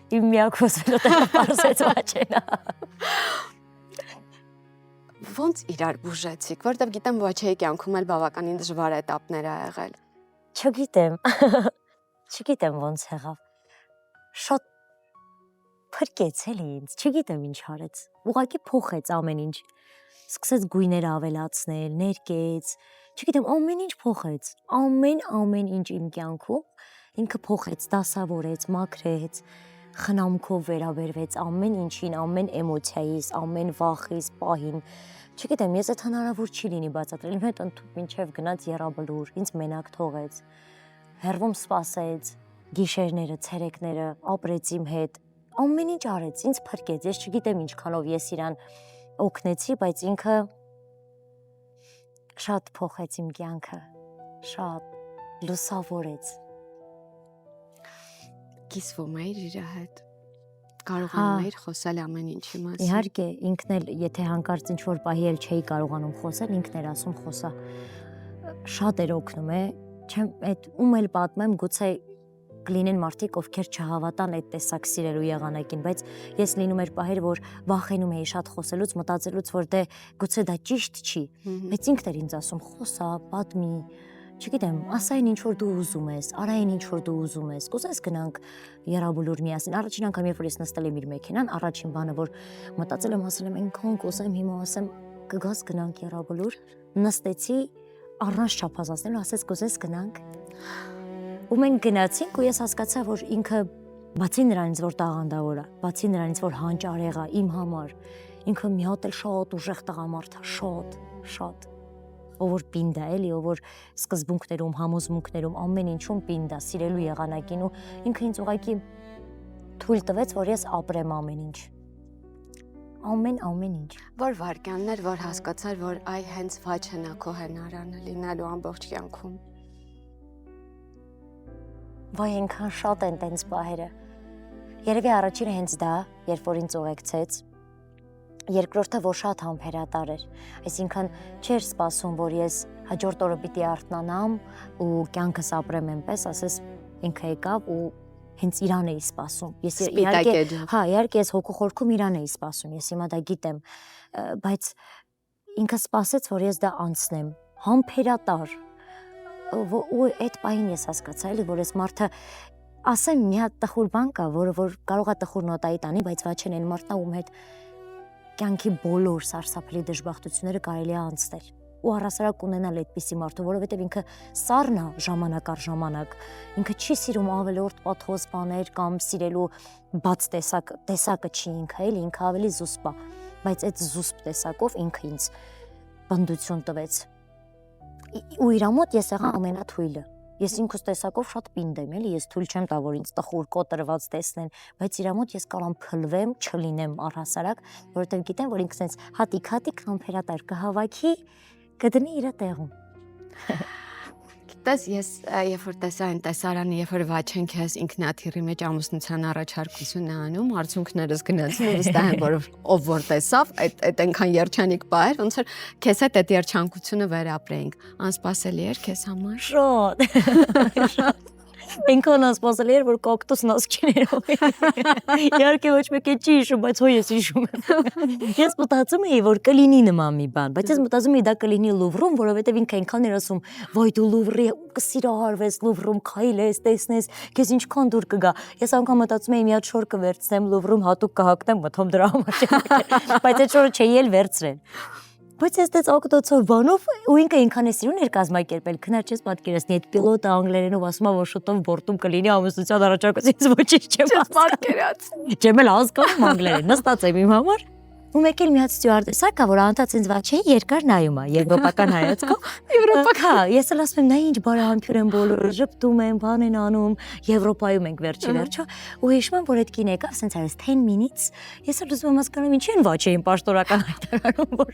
Իմ միակ հուսալոթը պարզեց Վաչենը։ Ոնց իրար բուժեցիք, որտեղ գիտեմ Վաչեի կյանքում էլ բավականին դժվար էտապներ ա եղել։ Չգիտեմ ոնց եղավ։ Շատ փրկեց էլի ինձ, չգիտեմ ինչ արեց։ Ուղղակի փոխեց ամեն ինչ։ Սկսեց գույներ ավելացնել, ներկեց, չգիտեմ, ամեն ինչ փոխեց։ Ամեն ինչ իմ կյանքում ինքը փոխեց, դասավորեց, մաքրեց, խնամքով վերաբերվեց ամեն ինչին, ամեն էմոցիայից, ամեն վախից, պահին։ Չգիտեմ, ես այդ հնարավոր չի լինի բացատրել, իմ հետ մինչև գնաց եռաբլուր, ինձ մենակ թողեց, հեռվում սպասեց, գիշերները, ցերեկները ապրեց իմ հետ, ամեն ինչ արեց, ինձ փրկեց, ես չգիտեմ ինչքանով ես իրան օգնեցի, բայց ինքը շատ փոխեց իմ կյանքը, շատ լուսավորեց։ Կիսվում էիր իր հետ, կարողանում էիր խոսել ամեն ինչի մասին։ Իհարկե, ինքն էլ, եթե հանկարծ ինչ-որ պահի էլ չէի կարողանում խոսել, ինքն էր ասում խոսա։ Շատ էր օգնում է, չեմ այդ ում էլ պատմեմ, գուցե կլինեն մարդիկ, ովքեր չհավատան այդ տեսակ սիրելու եղանակին, բայց ես լինում էր պահեր, որ վախենում էի շատ խոսելուց, մտածելուց, որ դե գուցե դա ճիշտ չի, բայց ինքն էր ինձ ասում, խոսա, պատմի, չգիտեմ, ասային ինչ որ դու ուզում ես, արային ինչ որ դու ուզում ես, կուզես գնանք եռաբլուր միասին։ Առաջին անգամ երբ որ ես նստել եմ իր մեքենան, առաջին բանը որ մտածել եմ, ասել եմ, այնքան կուզեմ, հիմա ասեմ, կգաս գնանք եռաբլուր, նստեցի առանց չափազանցնելու, ասեց կուզես գնանք։ Ու մենք գնացինք ու ես հասկացա, որ ինքը Բացի նրանից, որ տաղանդավոր է, բացի նրանից, որ հանճարեղ է իմ համար, ինքը մի հատ էլ շատ ուժեղ տղամարդ է, շատ ով որ պինդ է, էլի, ով որ սկզբունքներում, համոզմունքներում, ամեն ինչում պինդ է, սիրելու եղանակին ու ինքը ինձ ուղղակի թույլ տվեց, որ ես ապրեմ ամեն ինչ։ Ամեն ինչ։ Որ վարքյաններ, որ հասկացար, որ այ հենց վաչն է քո հնարանը լինելու ամբողջ կյանքում։ Վայ, այնքան շատ են տենց պահերը։ Երևի առաջինը հենց դա, երբ որ ինձ ուղեկցեց, երկրորդը, որ շատ համբերատար էր, այսինքն չէր սպասում, որ ես հաջորդ օրը պիտի արթնանամ ու կյանքս ապրեմ այնպես, ասես ինքը եկավ ու հենց իրան էի սպասում։ Ես իհարկե ես հոգու խորքում իրան էի սպասում, ես հիմա դա գիտեմ, բայց ինքը սպասեց, որ ես դա անցնեմ, համբերատար։ Ու այդ պահին ես հասկացա, էլի, որ ես մարդը ասեմ մի հատ տխուր բան կա, որը որ կարող է տխուր նոտայի տանի, բայց վաչեն այն մարդն ում հետ կյանքի բոլոր սարսափելի դժբախտությունները կարելի է անցնել ու առհասարակ ունենալ այդպիսի մարդու, որովհետև ինքը սառն է ժամանակ առ ժամանակ, ինքը չի սիրում ավելորդ պատխոս բաներ կամ սիրելու բաց տեսակը չի ինքը, էլի, ինքը ավելի զուսպ է, բայց այդ զուսպ տեսակով ինքը ինձ բնդություն տվեց։ Ու իր մոտ ես եղա ամենաթույլը։ Ես ինքս տեսակով շատ պինդ եմ, էլի, ես թույլ չեմ տա, որ ինձ տխուր կոտրված տեսնեն, բայց իր մոտ ես կարող փլվեմ, չլինեմ առհասարակ, որովհետև գիտեմ, որ ինքս ինձ հատիկ համբերատար կհավաքի, կդնի իր տեղում։ Գիտես, ես երբ որ տեսա այն տեսարանը, երբ որ վաչեն քեզ ինքնաթիռի մեջ ամուսնության առաջարկություն է անում, արդյունքներս գնացին ու վստահ եմ, որ ով որ տեսավ, այդ այնքան երջանիկ բա էր, ոնց որ քեզ հետ այդ երջանկությունը վերապրեինք։ Անսպասելի էր քեզ համար։ Շատ։ Այնքան անսպասելի էր, որ կոկտուսն ասքիներով էր։ Իհարկե ոչ մեկ չի հիշում, բայց հո ես հիշում եմ։ Ես մտածում էի, որ կլինի նման մի բան, բայց ես մտածում էի դա կլինի Լուվրում, որովհետև ինքը այնքան էր ասում, «Վայ դու Լուվրի կսիրահարվես, Լուվրում քայլես, տեսնես, քեզ ինչքան դուր կգա»։ Ես անգամ մտածում էի մի հատ շոր կվերցնեմ Լուվրում, հատուկ կհագնեմ, մթում դրա համար չեմ։ Բայց այդ շորը չէի էլ վերցրել։ Բայց ես դες օկտոցով բանով ու ինքը ինքան է սիրուն էր կազմակերպել, քնար չես պատկերացնի, այդ պիլոտը անգլերենով ասում է, որ շուտով բորտում կլինի ամուսնության առաջարկություն, ոչինչ չեմ պատկերացնում։ Չեմ էլ հասկանում անգլերեն, նստած եմ իմ համար։ Ու մեկ էլ մի հատ ստյուարդեսա կա, որ անտած ինձ վաչեի երկար նայում է, եվրոպական հայացքով։ Եվրոպական, ես էլ ասում եմ, նա ինչ բարեհամբույր են բոլորը, ժպտում են, բան են անում, Եվրոպայում ենք վերջի վերջո։ Ու հիշում եմ, որ այդ կին եկավ, ասենց արեց 10 minutes։ Ես էլ ուզում եմ հասկանամ, ինչի են վաչեին պաշտորական հայտարարում, որ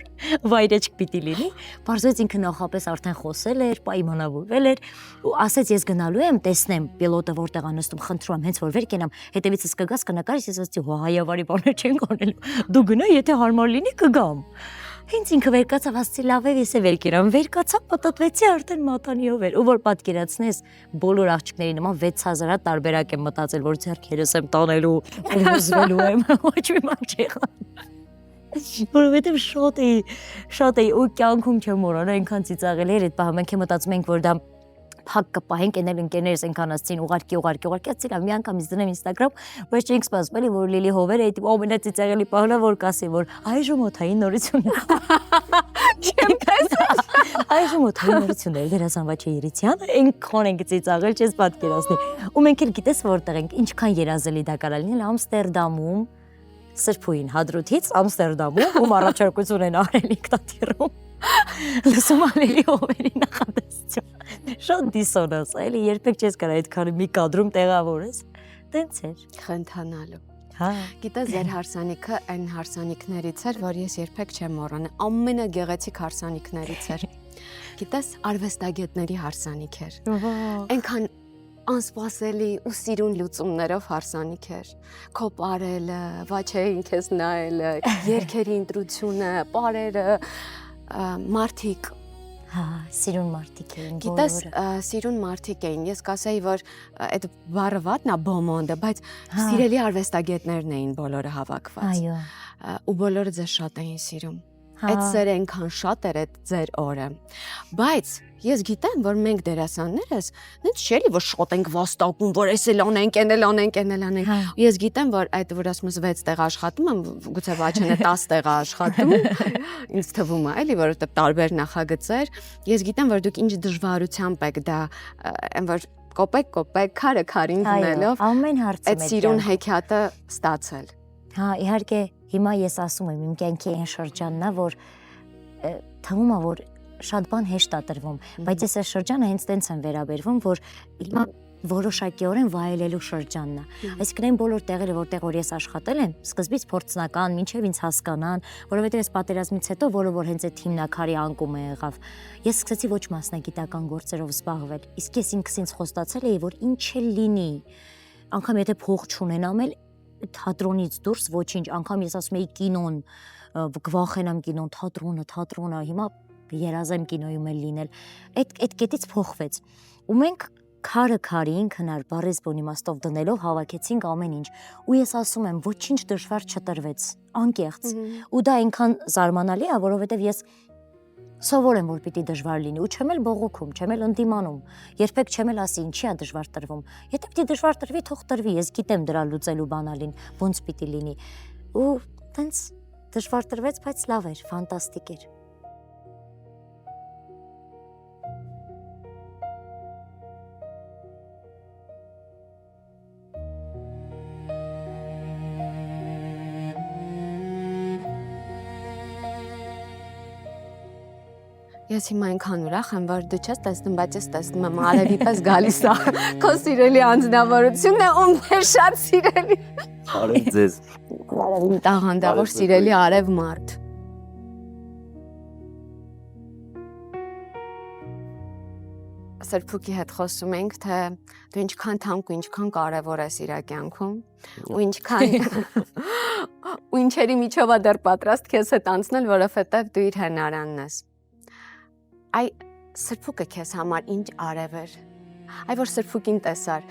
վայրեջք պիտի լինի։ Պարզվեց ինքը նախապես արդեն խոսել էր, պայմանավորվել էր ու ասեց ես գնալու եմ, տեսնեմ պիլոտը որտեղ է նստում, խնդրում եմ հենց որ վեր կենամ, հետևիցս կգաս կնկարես, ես ասեցի, հո հայավարի բաներ չեն կանելու։ Դու գնա, եթե հարմար լինի կգամ։ Հենց ինքը վեր կացավ, ասացի լավ է, ես է վեր կերամ, վեր կացավ, պատտվեցի արդեն մատանիով էր, ու որ պատկերացնես բոլոր աղջիկների նման 6000 տարբերակ եմ մտածել, որ ձեռքերս եմ տանելու, ուզվելու եմ, ոչ մի բան չեղա։ Որովհետև շատ էի ու կյանքում չեմ մոռանա, այնքան ծիծաղել էր այդ պահը, մենք մտածում ենք, որ դա փակ կպահենք, էնել ընկերներս այնքան ասցին ուղարկի, ասեցի լավ, մի անգամ ինձ դնեմ Instagram, բայց չենք սպասում, էլի որ Լիլի հովերը այդ ամենածիծաղելի պահն է, որ կասի, որ այժմ օթային նորություն է։ Այժմ օթային նորություն է, դերասան Վաչե Երիցյանը, այնքան ենք ծիծաղել, չես պատկերացնի։ Ու մենք էլ գիտես որտեղ ենք, ինչքան երազելի դա կարա լինել Ամստերդամում, Սրբույն Հադրութից Ամստերդամում, ում առաջարկություն են արել ինքնաթիռում։ Լսում ալելի հովերի նախատեսություն։ Շատ դիսոնանս, էլի երբեք չես կարա այդքան մի կադրում տեղավորես։ Տենց էր։ Խնդանալու։ Հա։ Գիտես, ձեր հարսանիքը այն հարսանիքներից էր, որ ես երբեք չեմ մոռանա, ամենագեղեցիկ հարսանիքներից էր։ Գիտես, արվեստագետների հարսանիք էր։ Այնքան անսպասելի ու սիրուն լուծումներով հարսանիք էր։ Քո պարելը, Վաչեին քեզ նայելը, երգերի ընտրությունը, պարերը, մարդիկ։ Հա, սիրուն մարդիկ էին Գիտես, բոլորը։ սիրուն մարդիկ էին։ Ես կասեի, որ այդ բառը վատն է բոմոնդը, բայց սիրելի արվեստագետներն էին բոլորը հավաքված։ Այո։ Ու բոլորը ձեզ շատ էին սիրում։ Հա։ Այդ սերը այնքան շատ էր այդ ձեր օրը։ Բայց ես գիտեմ, որ մենք դերասաններս նենց չէ՞ որ շատ ենք վաստակում, որ էս էլ անենք, անենք։ Ես գիտեմ, որ այդ որ ասում ես 6 տեղ աշխատում եմ, գուցե Վաչենը 10 տեղ աշխատում, ինձ թվում է, էլի, որովհետև տարբեր նախագծեր։ Ես գիտեմ, որ դուք ինչ դժվարությամբ եք դա, այն որ կոպեկ քարը քարին դնելով ամեն հարցը այդ սիրուն հեքիաթը ստացել։ Հա, իհարկե, հիմա ես ասում եմ իմ կյանքի այն շրջանն է, որ թվում է, որ շատ բան հեշտ է տրվում, բայց ես այս շրջանը հենց տենց եմ վերաբերվում, որ հիմա որոշակիորեն վայելելու շրջանն է։ Այսինքն այն բոլոր տեղերը, որտեղ որ ես աշխատել եմ, սկզբից փորձնական, մինչև ինձ հասկանան, որովհետև ես պատերազմից հետո որը որ հենց այդ հիմնակարի անկումը եղավ, ես սկսեցի ոչ մասնագիտական գործերով զբաղվել։ Իսկ ես ինքս ինձ խոստացել էի, որ ինչ էլ լինի, անգամ եթե փող չունենամ էլ թատրոնից դուրս ոչինչ, անգամ ես ասում էի կինոն, կվախենամ կինոն, թատրոնը, հիմա երազեմ կինոյում էլ լինել։ Այդ կետից փոխվեց։ Ու մենք քարը քարին քնար բառից բուն իմաստով դնելով հավաքեցինք ամեն ինչ։ Ու ես ասում եմ, ոչինչ դժվար չտրվեց, անկեղծ։ Ու դա այնքան զարմանալի է, որովհետև ես սովոր եմ, որ պիտի դժվար լինի, ու չեմ էլ բողոքում, չեմ էլ ընդդիմանում։ Երբեք չեմ էլ ասի ինչի է դժվար տրվում։ Եթե պիտի դժվար տրվի, թող տրվի, ես գիտեմ դրա լուծելու բանալին, ոնց պիտի լինի։ Ու տենց դժվար տրվեց, բայց լավ էր, ֆանտաստիկ էր։ Ես հիմա այնքան ուրախ եմ, որ դու չես տեսնում, բայց ես տեսնում եմ արևի պես գալիս է։ Քո սիրելի անձնավորությունն է, ում է շատ սիրելի։ Արև ձեզ։ Արևին տաղանդավոր սիրելի արև մարդ։ Սրփուկի հետ խոսում ենք, թե դու ինչքան թանկ ու ինչքան կարևոր ես իր կյանքում, ու ինչերի միջով է դեռ պատրաստ քեզ հետ անցնել, որովհետև դու իր հնարանն ես։ Այ սրփուկը քեզ համար ինչ արև էր։ Այ որ սրփուկին տեսար,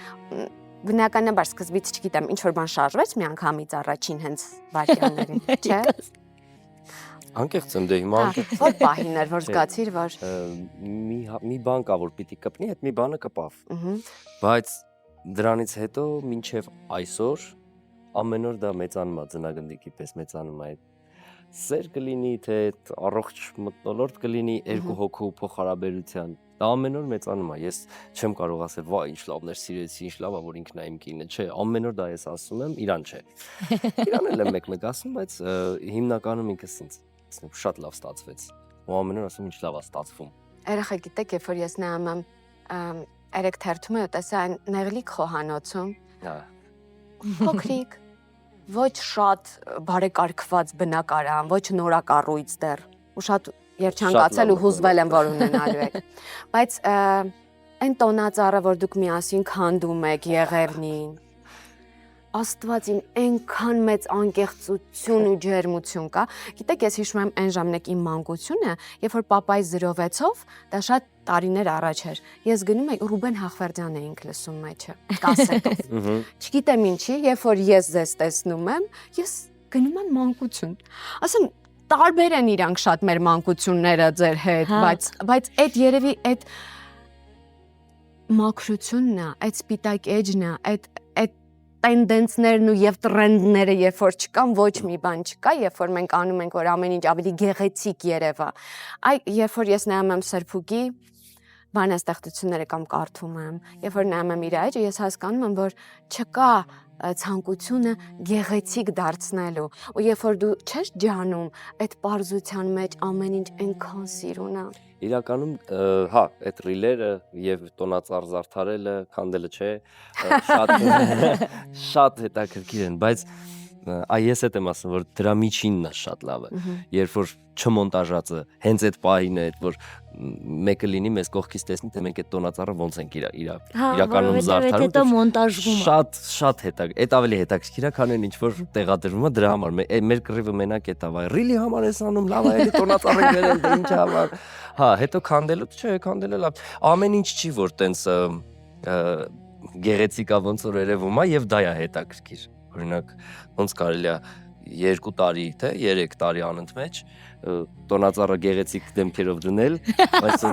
բնականաբար սկզբից չգիտեմ, ինչ որ բան շարժվեց մի անգամից առաջին հենց վայրկյաններին, չէ՞։ Անկեղծ եմ դե հիմա Որ պահին էր, որ զգացիր, որ մի բան կա, որ պիտի կպնի, այդ մի բանը կպավ։ Բայց դրանից հետո մինչև այսօր ամեն օր դա մեծանում է, ձնագնդիկի պես մեծանում է։ Սեր կլինի, թե առողջ մթնոլորտ կլինի երկու հոգու փոխհարաբերության։ Դա ամեն օր մեծանում է։ Ես չեմ կարող ասել, վայ, ինչ լավներ սիրեցի, ինչ լավ է, որ ինքն է իմ կինը, չէ, ամեն օր դա ես ասում եմ, իրան չէ։ Իրան էլ եմ մեկ-մեկ ասում, բայց հիմնականում ինքս ինձ շատ լավ ստացվեց։ Ու ամեն օր ասում ինչ լավ է ստացվում։ Երեխա գիտեք, երբ որ ես նայում եմ երեք թերթում եմ, տեսա այն նեղլիկ խոհանոցում։ Փոքրիկ, ոչ շատ բարեկարգված բնակարան, ոչ նորակառույց դեռ, ու շատ երջանկացել ու հուզվել եմ, որ ունենալու եք։ Բայց այն տոնածառը, որ դուք միասին քանդում եք Եղևնին, Աստված իմ այնքան մեծ անկեղծություն ու ջերմություն կա։ Գիտեք, ես հիշում եմ այն ժամանակ իմ մանկությունը, երբ որ պապայի 06-ով, դա շատ տարիներ առաջ էր։ Ես գնում եի Ռուբեն Հախվերդյան էինք լսում մեջը, կասետով։ Չգիտեմ ինչի, երբ որ ես ձեզ տեսնում եմ, ես գնում եմ մանկություն։ Ասում տարբեր են իրանք շատ մեր մանկությունները ձեր հետ, բայց այդ երևի այդ մաքրությունն է, այդ սպիտակ էջն է, այդ տենդենսներն ու եւ տրենդները, երբ որ չկան, ոչ մի բան չկա, երբ որ մենք անում ենք, որ ամեն ինչ ավելի գեղեցիկ երևա։ Այ երբ որ ես նայում եմ Սրփուկի բանաստեղծությունները կամ կարդում եմ, երբ որ նայում եմ իր էջը, ես հասկանում եմ, որ չկա ցանկությունը գեղեցիկ դարձնելու։ Ու երբ որ դու չես ջանում, այդ պարզության մեջ ամեն ինչ այնքան սիրուն է։ Իրականում, հա, այդ ռիլերը եւ տոնածառ զարդարելը, քանդելը չէ, շատ հետաքրքիր են, բայց ես հետ եմ ասում, որ դրա միջինն է շատ լավը, երբ որ չմոնտաժածը, հենց այդ պահին է, որ մեկը լինի մեզ կողքից տեսնի, թե մենք այդ տոնածառը ոնց ենք իրականում զարդարում, հետո մոնտաժվում է։ Շատ հետաքրքիր, այդ ավելի հետաքրքիր է, քան ինչ որ տեղադրվում է դրա համար, մեր կռիվը մենակ է տավայ, ռիլի համար ես անում, լավ է, էլի տոնածառը վերել, դե ինչ համար։ Հա, հետո քանդելը, չէ, քանդելը լավ։ Ամեն ինչ չի, որ տենց գեղեցիկա ոնց որ երևում է եւ դա է հետաքրքիր։ Օրինակ, ոնց կարելի է 2 տարի, թե 3 տարի անընդմեջ տոնածառը գեղեցիկ դեմքերով դնել, բայց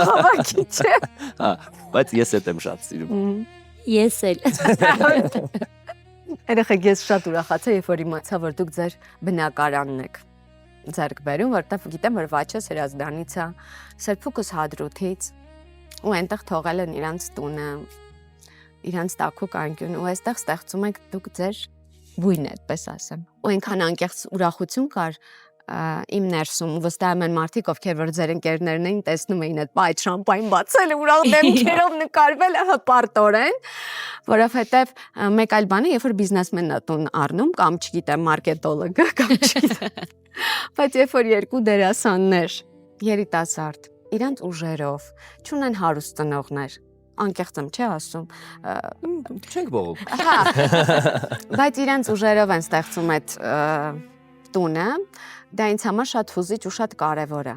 հավաքի չէ։ Հա, բայց ես էդ եմ շատ սիրում։ Ես էլ։ Երեխեք, ես շատ ուրախացա, երբ որ իմացա, որ դուք ձեր բնակարանն եք ձեռք բերում, որտեղ գիտեմ, որ Վաչես Հրազդանից է, Սրփուկս Հադրութից, ու այնտեղ թողել են իրանց տունը, իրանց տաքուկ անկյուն ու այստեղ ստեղծում եք դուք ձեր բույնը, այդպես ասեմ։ Ու այնքան անկեղծ ուրախություն կար իմ ներսում, վստահ եմ մարդիկ, ովքեր որ ձեր ընկերներն էին, տեսնում էին այդ շամպայն բացել, ուրախ դեմքերով նկարվել հպարտորեն, որովհետև մեկ այլ բան է, երբ որ բիզնեսմենն է տուն առնում կամ չգիտեմ, մարքետոլոգը կամ չգիտեմ, բայց երբ որ երկու դերասաններ, երիտասարդ, իրանց ուժերով, չունեն հարուստ ծնողներ, անկեղծ եմ, չէ՞ ասում։ Չենք բողոք։ Հա։ Բայց իրանց ուժերով են ստեղծում այդ տունը, դա ինձ համար շատ հուզիչ ու շատ կարևոր է։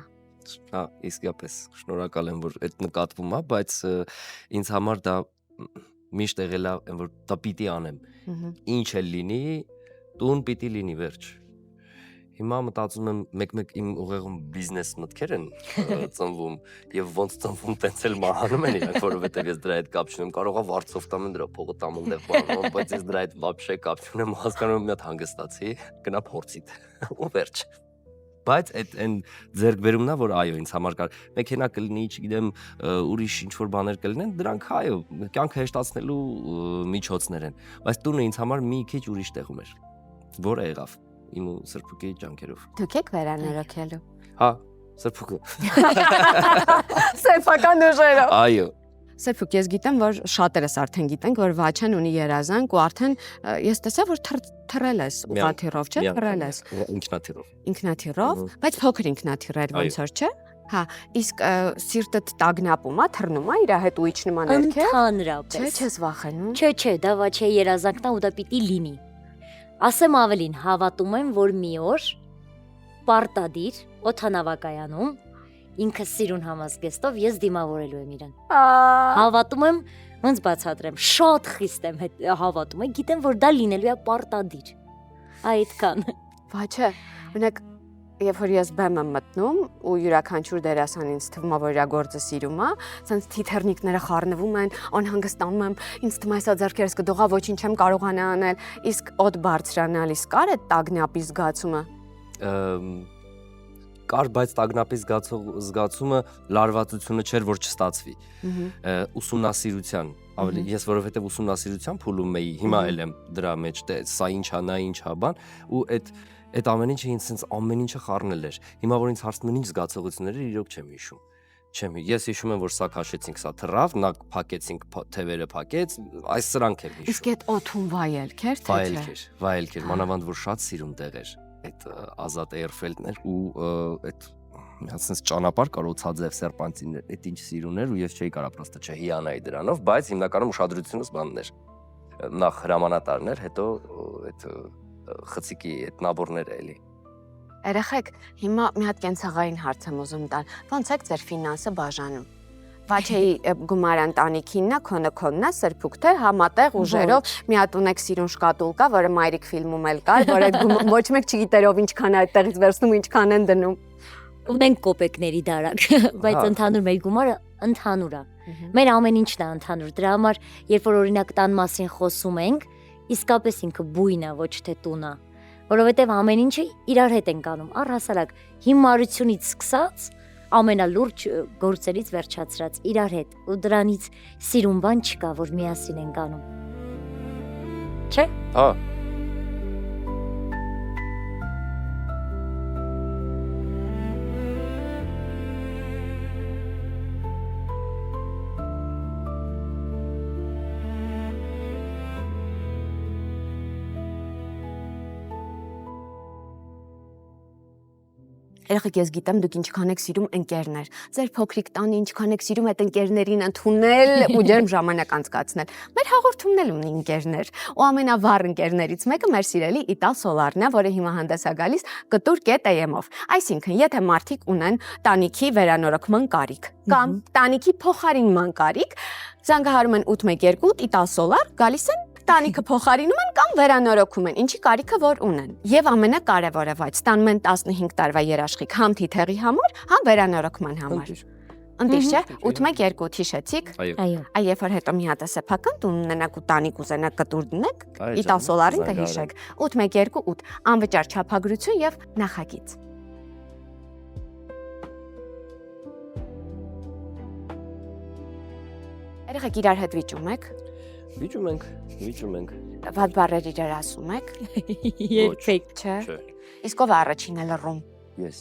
Հա, իսկապես շնորհակալ եմ, որ այդ նկատվում է, բայց ինձ համար դա միշտ եղել է, որ դա պիտի անեմ։ Ինչ էլ լինի, տուն պիտի լինի, վերջ։ Հիմա մտածում եմ մեկ-մեկ իմ ուղեղում բիզնես մտքեր են ծնվում եւ ոնց ծնվում տենց էլ մահանում են իրանք, որովհետեւ ես դրա հետ կապ չունեմ, կարող է վարձով տամ դրա փողը տամ այնտեղ բանում, բայց ես դրա հետ вообще կապ չունեմ, հասկանում եմ մի հատ հանգստացի, գնա փորձիդ ու վերջ։ Բայց այդ այն ձեռքբերումն է, որ այո, ինձ համար կար մեքենա կլինի, չգիտեմ, ուրիշ ինչ որ բաներ կլինեն, դրանք այո, կյանքը հեշտացնելու միջոցներ են, բայց տունը ինձ համար մի քիչ ուրիշ տեղում էր, որը եղավ իմ ու Սրփուկի ջանքերով։ Դուք եք վերանորոգելու։ Հա, Սրփուկը։ Սեփական ուժերով։ Այո։ Սեփուկ, ես գիտեմ, որ շատերս արդեն գիտենք, որ Վաչեն ունի երազանք ու արդեն ես տեսա, որ թռել ես ուղղաթիռով, չէ՞, թռել ես։ Ինքնաթիռով։ Ինքնաթիռով, բայց փոքր ինքնաթիռ ոնց որ, չէ՞։ Հա, իսկ սիրտդ տագնապում է, թռնում է իր հետ ու իջնում է ներքև։ Ընդհանրապես։ Չէ, չես վախենում։ Չէ, դա Վաչեի երազանքն է ու դա պիտի լինի։ Ասեմ ավելին, հավատում եմ, որ մի օր պարտադիր օդանավակայանում ինքը սիրուն համազգեստով ես դիմավորելու եմ իրան։ Հավատում եմ, ոնց բացատրեմ, շատ խիստ եմ հավատում եմ, գիտեմ, որ դա լինելու է պարտադիր։ Այդքան։ Վաչե, օրինակ, երբ որ ես բեմ եմ մտնում ու յուրաքանչյուր դերասան ինձ թվում է, որ իր գործը սիրում է, ցած թիթեռնիկները խառնվում են, անհանգստանում եմ, ինձ թվում է այսա ձեռքերս կդողա, ոչինչ չեմ կարողանա անել, իսկ օդ բարձրանալիս կար այդ տագնապի զգացումը։ Կար, բայց տագնապի զգացումը լարվածությունը չէր, որ չստացվի։ Ուսումնասիրության, ավելի ես որովհետև ուսումնասիրության փուլում էի, հիմա էլ եմ դրա մեջ, սա ինչա, նա ինչա բան, ու այդ ամեն ինչը ինձ sense ամեն ինչը խառնել էր։ Հիմա որ ինձ հարցնում են ինչ զգացողություններ էր, իրոք չեմ հիշում։ Չեմ, ես հիշում եմ, որ սա քաշեցինք, սա թռավ, նա փակեցինք, թևերը փակեց, այս սրանք եմ հիշում։ Իսկ այդ օդում վայելքեր, թե չէ։ Վայելքեր, մանավանդ որ շատ սիրուն տեղ էր այդ Ազատ Էյրֆելդն էր ու այդ ասես ճանապարհ կարոցաձև սերպանտիններ, այդ ինչ սիրուն էր ու ես չէի կարա պրոստը չհիանայի դրանով, բայց հիմնականում ուշադրությունս բանն էր։ Նախ հրամանատարներ, հետո այդ խցիկի այդ նաբորները էլի։ Երեխեք, հիմա մի հատ կենցաղային հարց եմ ուզում տալ։ Ոնց եք ձեր ֆինանսը բաժանում։ Վաչեի գումարան տանիքինն է, քոնը, Սրփուկ թե համատեղ ուժերով մի հատ ունեք սիրուն շկատուլկա, որը Մայրիկ ֆիլմում էլ կար, որ այդ ոչ մեկ չգիտեր ով ինչքան է այդտեղից վերցնում, ինչքան են դնում։ Ունենք կոպեկների դարակ, բայց ընդհանուր մեր գումարը ընդհանուր է։ Մեր ամեն ինչն է ընդհանուր։ Դրա համար, երբ որ օրինակ տան մասին խոսում ենք, իսկապես ինքը բույն է, ոչ թե տուն է, որովհետև ամեն ինչը իրար հետ ենք անում, առհասարակ հիմարությունից սկսած ամենալուրջ գործերից վերջացրած իրար հետ ու դրանից սիրուն բան չկա, որ միասին ենք անում։ Չէ՞։ Հա։ Երեխեք, ես գիտեմ դուք ինչքան եք սիրում ընկերներ։ Ձեր փոքրիկ տանը ինչքան եք սիրում այդ ընկերներին ընդունել ու ջերմ ժամանակ անցկացնել։ Մեր հաղորդումն էլ ունի ընկերներ, ու ամենավառ ընկերներից մեկը մեր սիրելի Իտալ Սոլարն է, որը հիմա հանդես է գալիս կտուր.am-ով։ Այսինքն, եթե մարդիկ ունեն տանիքի վերանորոգման կարիք կամ տանիքի փոխարինման կարիք, զանգահարում են 812 Իտալ Սոլար, գալիս են տանիքը փոխարինում են կամ վերանորոգում են, ինչի կարիքը որ ունեն։ Եվ ամենակարևորը, բայց ստանում են 15 տարվա երաշխիք համ թիթեղի համար, համ վերանորոգման համար։ Ընտիր չէ, 812 հիշեցիք։ Այո։ Այ երբ որ հետո մի հատ սեփական տուն ունենաք ու տանիք ուզենաք կտուր դնեք, Իտալ Սոլարին կհիշեք։ 812 անվճար չափագրություն եւ նախագիծ։ Երեխեք իրար հետ վիճում եք։ Վիճում ենք։ Վատ բառեր իրար ասում եք։ Երբեք Չէ։ Չէ։ Իսկ ով է առաջինը լռում։ Ես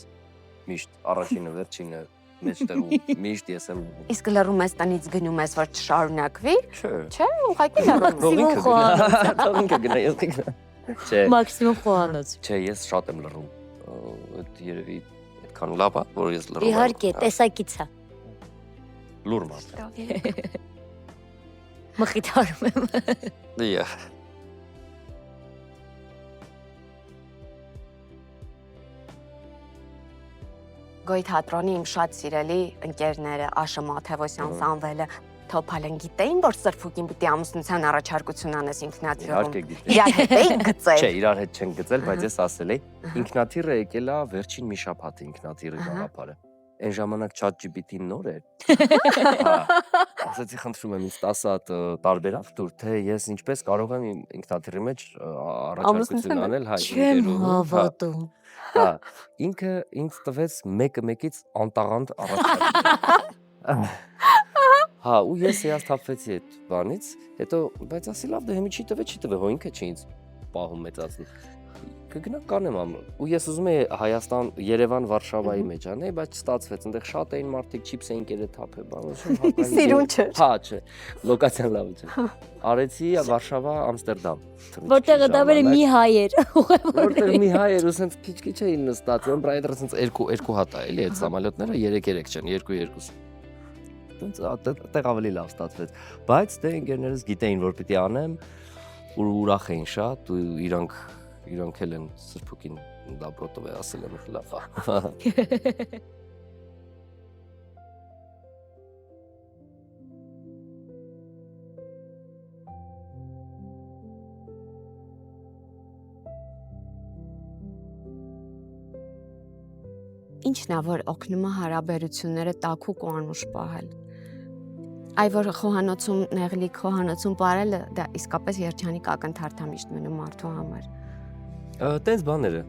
միշտ առաջինը վերջինը մեջտեղում միշտ ես եմ լռում։ Իսկ լռում ես տնից գնում ես որ չշարունակվի։ Չէ։ Չէ, ուղղակի լռում ես։ Մաքսիմում խոհանոց։ Ինքը գնա ես գնա։ Չէ։ Մաքսիմում խոհանոց։ Չէ, ես շատ եմ լռում։ Այդ երևի այդքան լավ է, որ ես լռում եմ։ Իհարկե, տեսակից է։ Լուր մարդ։ Մխիթարում եմ։ Դիա։ Գոյ թատրոնի իմ շատ սիրելի ընկերները Աշը Մաթևոսյան, Սամվելը Թոփալեն գիտեին, որ Սրփուկին պիտի ամուսնության առաջարկություն անես ինքնաթիռում։ Իհարկե գիտեի։ Իրար հետ էի գծել։ Չէ, իրար հետ չեն գծել, բայց ես ասել էի, ինքնաթիռը եկել է վերջին մի շաբաթ ինքնաթիռի գաղափարը։ Այն ժամանակ ChatGPT-ն նոր էր։ Հա, ասացի խնդրում եմ ինձ 10 հատ տարբերակ տուր, թե ես ինչպես կարող եմ ինքնաթիռի մեջ առաջարկություն անել հայ Չեմ հավատում։ Հա, ինքը ինձ տվեց մեկը մեկից անտաղանդ առաջարկություն։ Հա, ու ես հիասթափվեցի այդ բանից, հետո բայց ասի լավ դե հիմի չի տվե, հո ինքը չի ինձ պահում մեծացնում։ Կգնա կանեմ ամը։ Ու ես ուզում եի Հայաստան, Երևան, Վարշավայի մեջ անել, բայց չստացվեց, այնտեղ շատ էին մարդիկ, չիփս էին կերել թափել, բան, Սիրուն չէր։ Հա, չէ, լոկացիան լավ չէ։ Արեցի Վարշավա, Ամստերդամ։ Որտեղը դա բերե մի հայեր։ Որտեղ մի հայեր ու սենց քիչ էին նստած, ըմբրայդրը սենց երկու հատ է, էլի այդ սամալյոտները 3-3 չեն, 2-2։ Այդտեղ ավելի լավ ստացվեց, բայց դե ընկերներս գիտեին, որ պիտի անեմ, ու ուրախ էին շատ, ու իրանք էլ են Սրփուկին դաբրոտով է ասել եմ լավ է։ Ինչն է, որ օգնում է հարաբերությունները տաքուկ ու անուշ պահել։ Այ որ խոհանոցում նեղլիկ խոհանոցում ապրելը դա իսկապես երջանիկ ակնթարթ է միշտ մնում մարդու համար։ Տենց բաները։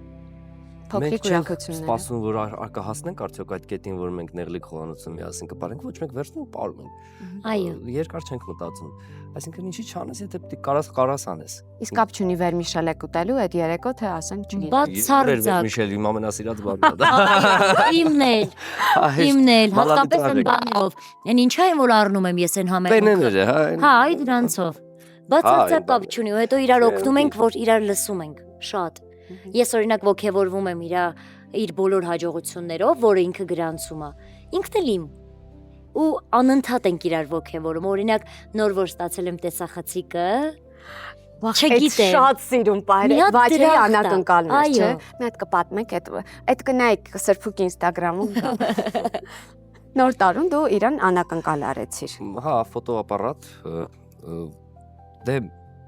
Փոքրիկ ուրախությունները։ Սպասում որ կհասնենք արդյոք այդ կետին, որ մենք նեղլիկ խոհանոցում միասին կպարենք, ոչ մեկ վերջնում պարում ենք։ Այո։ Երկար չենք մտածում։ Այսինքն ինչի չանես, եթե պիտի կարաս անես։ Իսկ կապ չունի վերմիշել եք ուտելու այդ երեկո, թե ասենք չգիտեմ։ Բացարձակ։ Միշել իմ ամենասիրած բանն է։ Իմն էլ, հատկապես այն բանով։ Այն ինչա եմ որ առնում եմ ես այն համերգը։ Պեները, հա։ Հա, այդ դրանցով։ Բացարձակ կապ չունի, ու հետո իրար օգնում ենք, որ իրար լսում ենք, շատ։ Ես օրինակ ոգևորվում եմ իր բոլոր հաջողություններով, որը ինքը գրանցում է։ Ինքն էլ իմ։ Ու անընդհատ ենք իրար ոգևորում, օրինակ նոր որ ստացել եմ տեսախցիկը, չգիտեմ։ Շատ սիրուն պահել, վաճերի անակնկալն է, չէ։ Մի հատ կպատմեք այդ կնայեք Սրփուկի Instagram-ում։ Նոր տարում դու իրան անակնկալ արեցիր։ Հա, ֆոտոապարատ, դե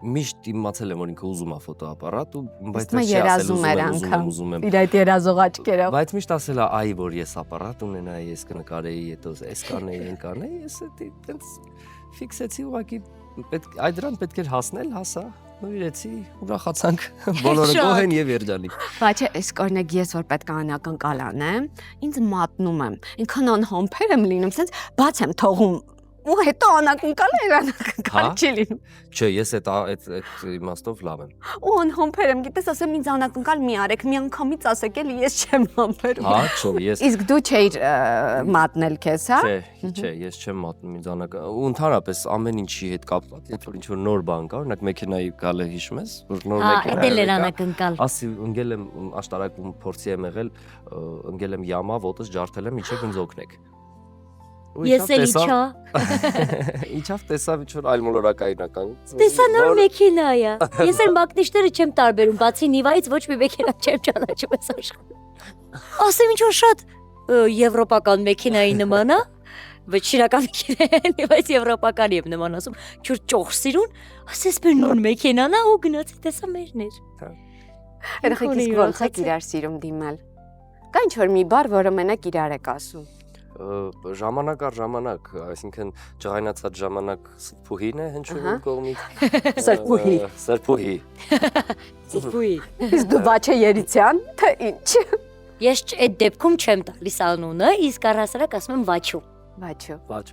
միշտ իմացել եմ որ ինքը ուզում է ֆոտոապարատ ու բայց ես ուզում եմ իր այդ երազող աչքերով։ Բայց միշտ ասել է այ որ ես ապարատ ունենայի, ես կնկարեի, հետո այս կանեի, այն կանեի, ես այդպես ֆիքսեցի ուղղակի այդ դրան պետք էր հասնել, հասա, նույնեցի, ուրախացանք, բոլորը գոհ են եւ երջանիկ։ Բայց այս օրինակ ես որ պետք է անակնկալ անեմ, ինձ մատնում եմ, ինքան անհամբեր եմ լինում, sense բաց եմ թողում ու հետո անակնկալ անակնկալ չի լինում։ Չէ, ես այդ իմաստով լավ եմ։ Ու անհամբեր եմ, գիտես, ասեմ ինձ անակնկալ մի արեք, մի անգամից ասեք էլի ես չեմ համբերում։ Հա, չէ, ես Իսկ դու չէիր մատնել քեզ, հա։ Չէ, ես չեմ մատնում ինձ անակնկալ։ Ու ընդհանրապես ամեն ինչի հետ կապված, երբ որ ինչ-որ նոր բան կա, օրինակ մեքենայի գալը հիշում ես, որ նոր մեքենա։ Հա, դել էր անակնկալ։ Ասի ընկել եմ աշտարակում փորձի եմ եղել, ընկել եմ յամա, ոտս ջարդել եմ, իջեք ինձ օգնեք։ Ես էլ իջա։ Իջավ տեսավ ինչ-որ այլ մոլորակայնական։ Տեսա նոր մեքենա է։ Ես էլ մակնիշները չեմ տարբերում, բացի Նիվայից ոչ մի մեքենա չեմ ճանաչում այս աշխարհում։ Ասեմ ինչ-որ շատ եվրոպական մեքենայի նման է, բայց շիրական մեքենա է, բայց եվրոպական եմ նման ասում, չոր ճոխ սիրուն, ասես մեր նոր մեքենան է ու գնացի տեսա մերն էր։ Երեխեք իսկ ոնց եք իրար սիրում դիմել։ Կա ինչ-որ մի բառ, որը մենակ իրար եք ասում։ Ժամանակ առ ժամանակ, այսինքն ջղայնացած ժամանակ Սրփուհին է հնչում իմ կողմից։ Սրփուհի։ Սրփուհի։ Սրփուհի։ Իսկ դու Վաչե Երիցյան, թե ինչ։ Ես այդ դեպքում չեմ տալիս անունը, իսկ առհասարակ ասում եմ Վաչու։ Վաչու։ Վաչ։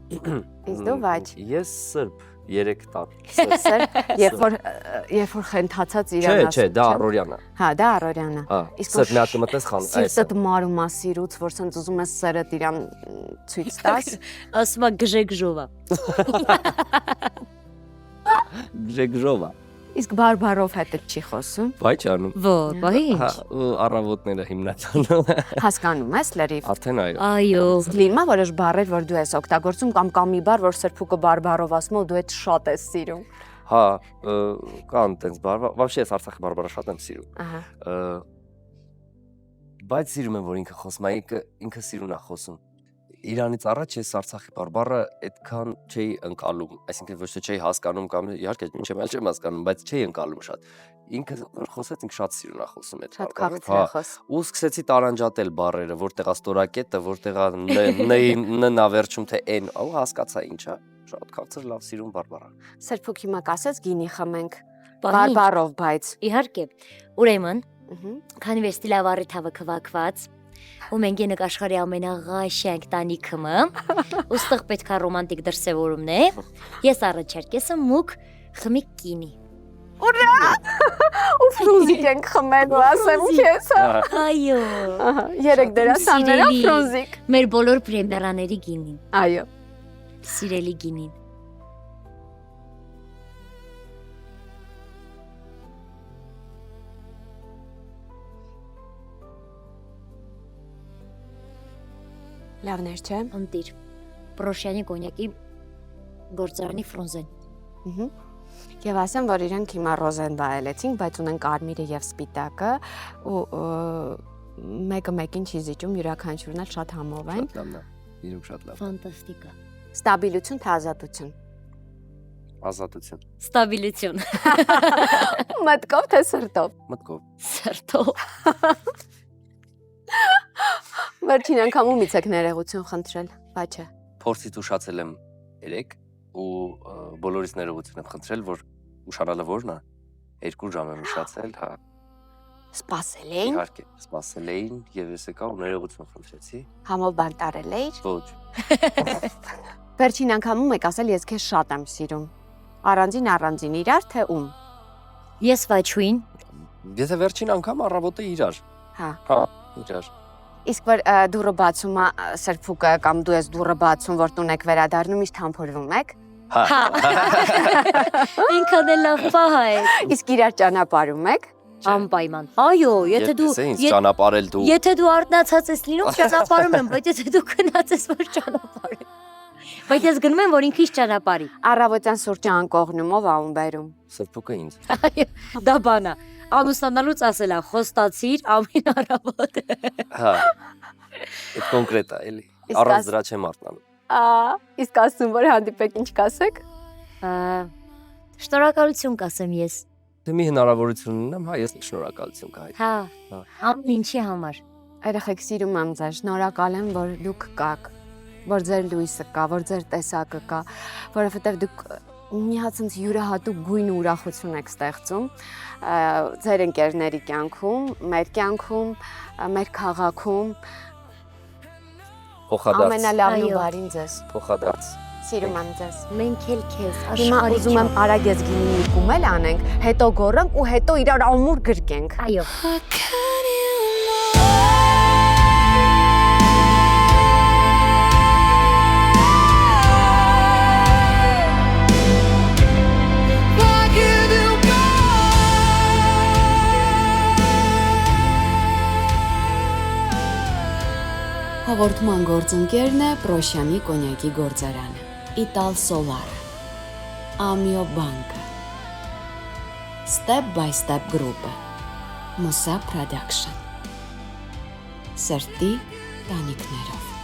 Իսկ դու ոչ։ Ես սրբ 3 տան։ Սեր, երբ որ խենթացած իրանաս։ Չէ, դա Առորյանն է։ Հա, դա Առորյանը։ Հա, սրբ մի հատ կմտնես խան, այս։ Սիրտդ մարում է սիրուց, որ սենց ուզում ես սերդ իրան ցույց տաս։ Ասում է գժեգժովա։ Ժեգժովա։ Իսկ բարբարով հետը չի խոսում։ Բայ չանում։ Որ, բայ Հա, ինչ։ ու առավոտները հիմնական։ Հասկանում ես լրիվ։ Արդեն այո։ Այո։ Լինում է որոշ բառեր, որ դու ես օգտագործում կամ մի բառ, որ սրբուկը բարբարով ասում ու դու այդ շատ ես սիրում։ Հա, կան տենց բարբար, вообще ես Արցախի բարբարը շատ եմ սիրում։ Ահա։ Բայց սիրում եմ, որ ինքը խոսում է, ինքը սիրուն է խոսում։ Իրանից առաջ ես Արցախի բարբարը այդքան չէի ընկալում, այսինքն ոչ թե չէի հասկանում կամ իհարկե մինչև այլ չեմ հասկանում, բայց չէի ընկալում շատ։ Ինքը որ խոսեց, ինքը շատ սիրուն է խոսում այդ Շատ բարբարը։ քաղցր է խոս։ Ու սկսեցի տարանջատել բառերը, որտեղա ստորակետը, որտեղա ն-ն ավերջում թե n, ու հասկացա ինչա։ Շատ քաղցր լավ սիրուն բարբար է։ Սրբուկ հիմա կասես գինի խմենք Բա ինչ։ բարբարով, բայց։ Իհարկե։ Ուրեմն, Ահա։ քանի որ ստիլավարի թավը քվակված, ու մենք ենք աշխարհի ամենաղաշենք տանիքը, ու ստեղ պետք է ռոմանտիկ դրսևորումն է, ես առաջարկես եմ մուկ խմի կինի։ Ուրա! Ու ֆրունզիկ ենք խմելու, ասեմ քեզ։ Այո։ Ահա, երեք դերասանները սիրելի։ ֆրունզիկ։ Մեր բոլոր պրեմիերաների գինին, Այո։ սիրելի գինին։ Լավներ չէ։ Ընտիր։ Պրոշյանի կոնյակի գործարանի ֆրունզեն։ Ահա։ Եվ ասեմ, որ իրենք հիմա ռոզեն վայելեցինք, բայց ունեն կարմիրը եւ սպիտակը ու մեկը մեկին չի զիջում, յուրաքանչյուրն էլ շատ համով են։ Շատ լավն է։ Իրոք շատ լավ։ Ֆանտաստիկա։ Ստաբիլություն, թե ազատություն։ Ազատություն։ Ստաբիլություն։ Մտքով թե սրտով։ Մտքով։ Սրտով։ Վերջին անգամ ումից եք ներողություն խնդրել, բայց չէ։ Փորձից ուշացել եմ 3 ու բոլորից ներողություն եմ խնդրել, որ ուշանալը որն է 2 ժամ եմ ուշացել, հա։ Սպասել էին, Իհարկե, սպասել էին եւ ես եկա ու ներողություն խնդրեցի։ համով բանտարել էիր։ Ոչ։ Վերջին անգամում եք ասել ես քեզ շատ եմ սիրում։ Առանձին իրար թե ում։ Ես վաչուին։ Եթե վերջին անգամ առավոտը իրար։ Հա։ Հա, իրար։ Իսկ որ դուրը բացում է սրբուկը կամ դու ես դուրը բացում, որ տուն եք վերադառնում, իսկ համբուրվում եք։ Հա։ Ինքան էլ լավ պահ է։ Իսկ իրար ճանապարհում եք։ Անպայման։ Այո, եթե դու ինձ ճանապարհել դու։ Եթե դու արտնացած ես լինում, ճանապարհում եմ, բայց եթե դու գնաց ես որ ճանապարհում։ Բայց ես գնում եմ, որ ինքիս ճանապարհի։ Առավոտյան սուրճը անկողնումով անում բերում։ Սրբուկը ինձ։ Այո, դա բանա։ Ամուսնանալուց ասելա, խոստացիր ամեն առավոտ։ Հա։ Այդ կոնկրետ է, էլի։ Իսկ Առանց դրա չեմ արթնանում։ Իսկ ասում որ հանդիպեք ինչ կասեք։ Շնորհակալություն կասեմ ես։ Դե մի հնարավորություն ունեմ, հա, ես շնորհակալություն կհայտնեմ։ Հա, ամեն ինչի համար։ Երեխեք սիրում եմ ձեզ, շնորհակալ եմ, որ դուք կաք, որ ձեր լույսը կա, որ ձեր տեսակը կա, որովհետև դուք մի հատ sense յուրահատուկ գույն ու ուրախություն եք ստեղծում ձեր ընկերների կյանքում, մեր կյանքում, մեր քաղաքում։ Փոխադարձ։ Ամենալավն ու Այո։ բարին ձեզ։ Փոխադարձ։ Սիրում եմ ձեզ։ Մենք էլ քեզ Հիմա աշխարհի ուզում եմ արագ գինի մի կումել անենք, հետո գոռանք ու հետո իրար ամուր գրկենք։ Այո։ Հաղորդման գործընկերն է Պրոշյանի կոնյակի գործարանը, Ital Solar, Amio Bank, Step by Step Group, Musa Production, Սրտի տանիքներով։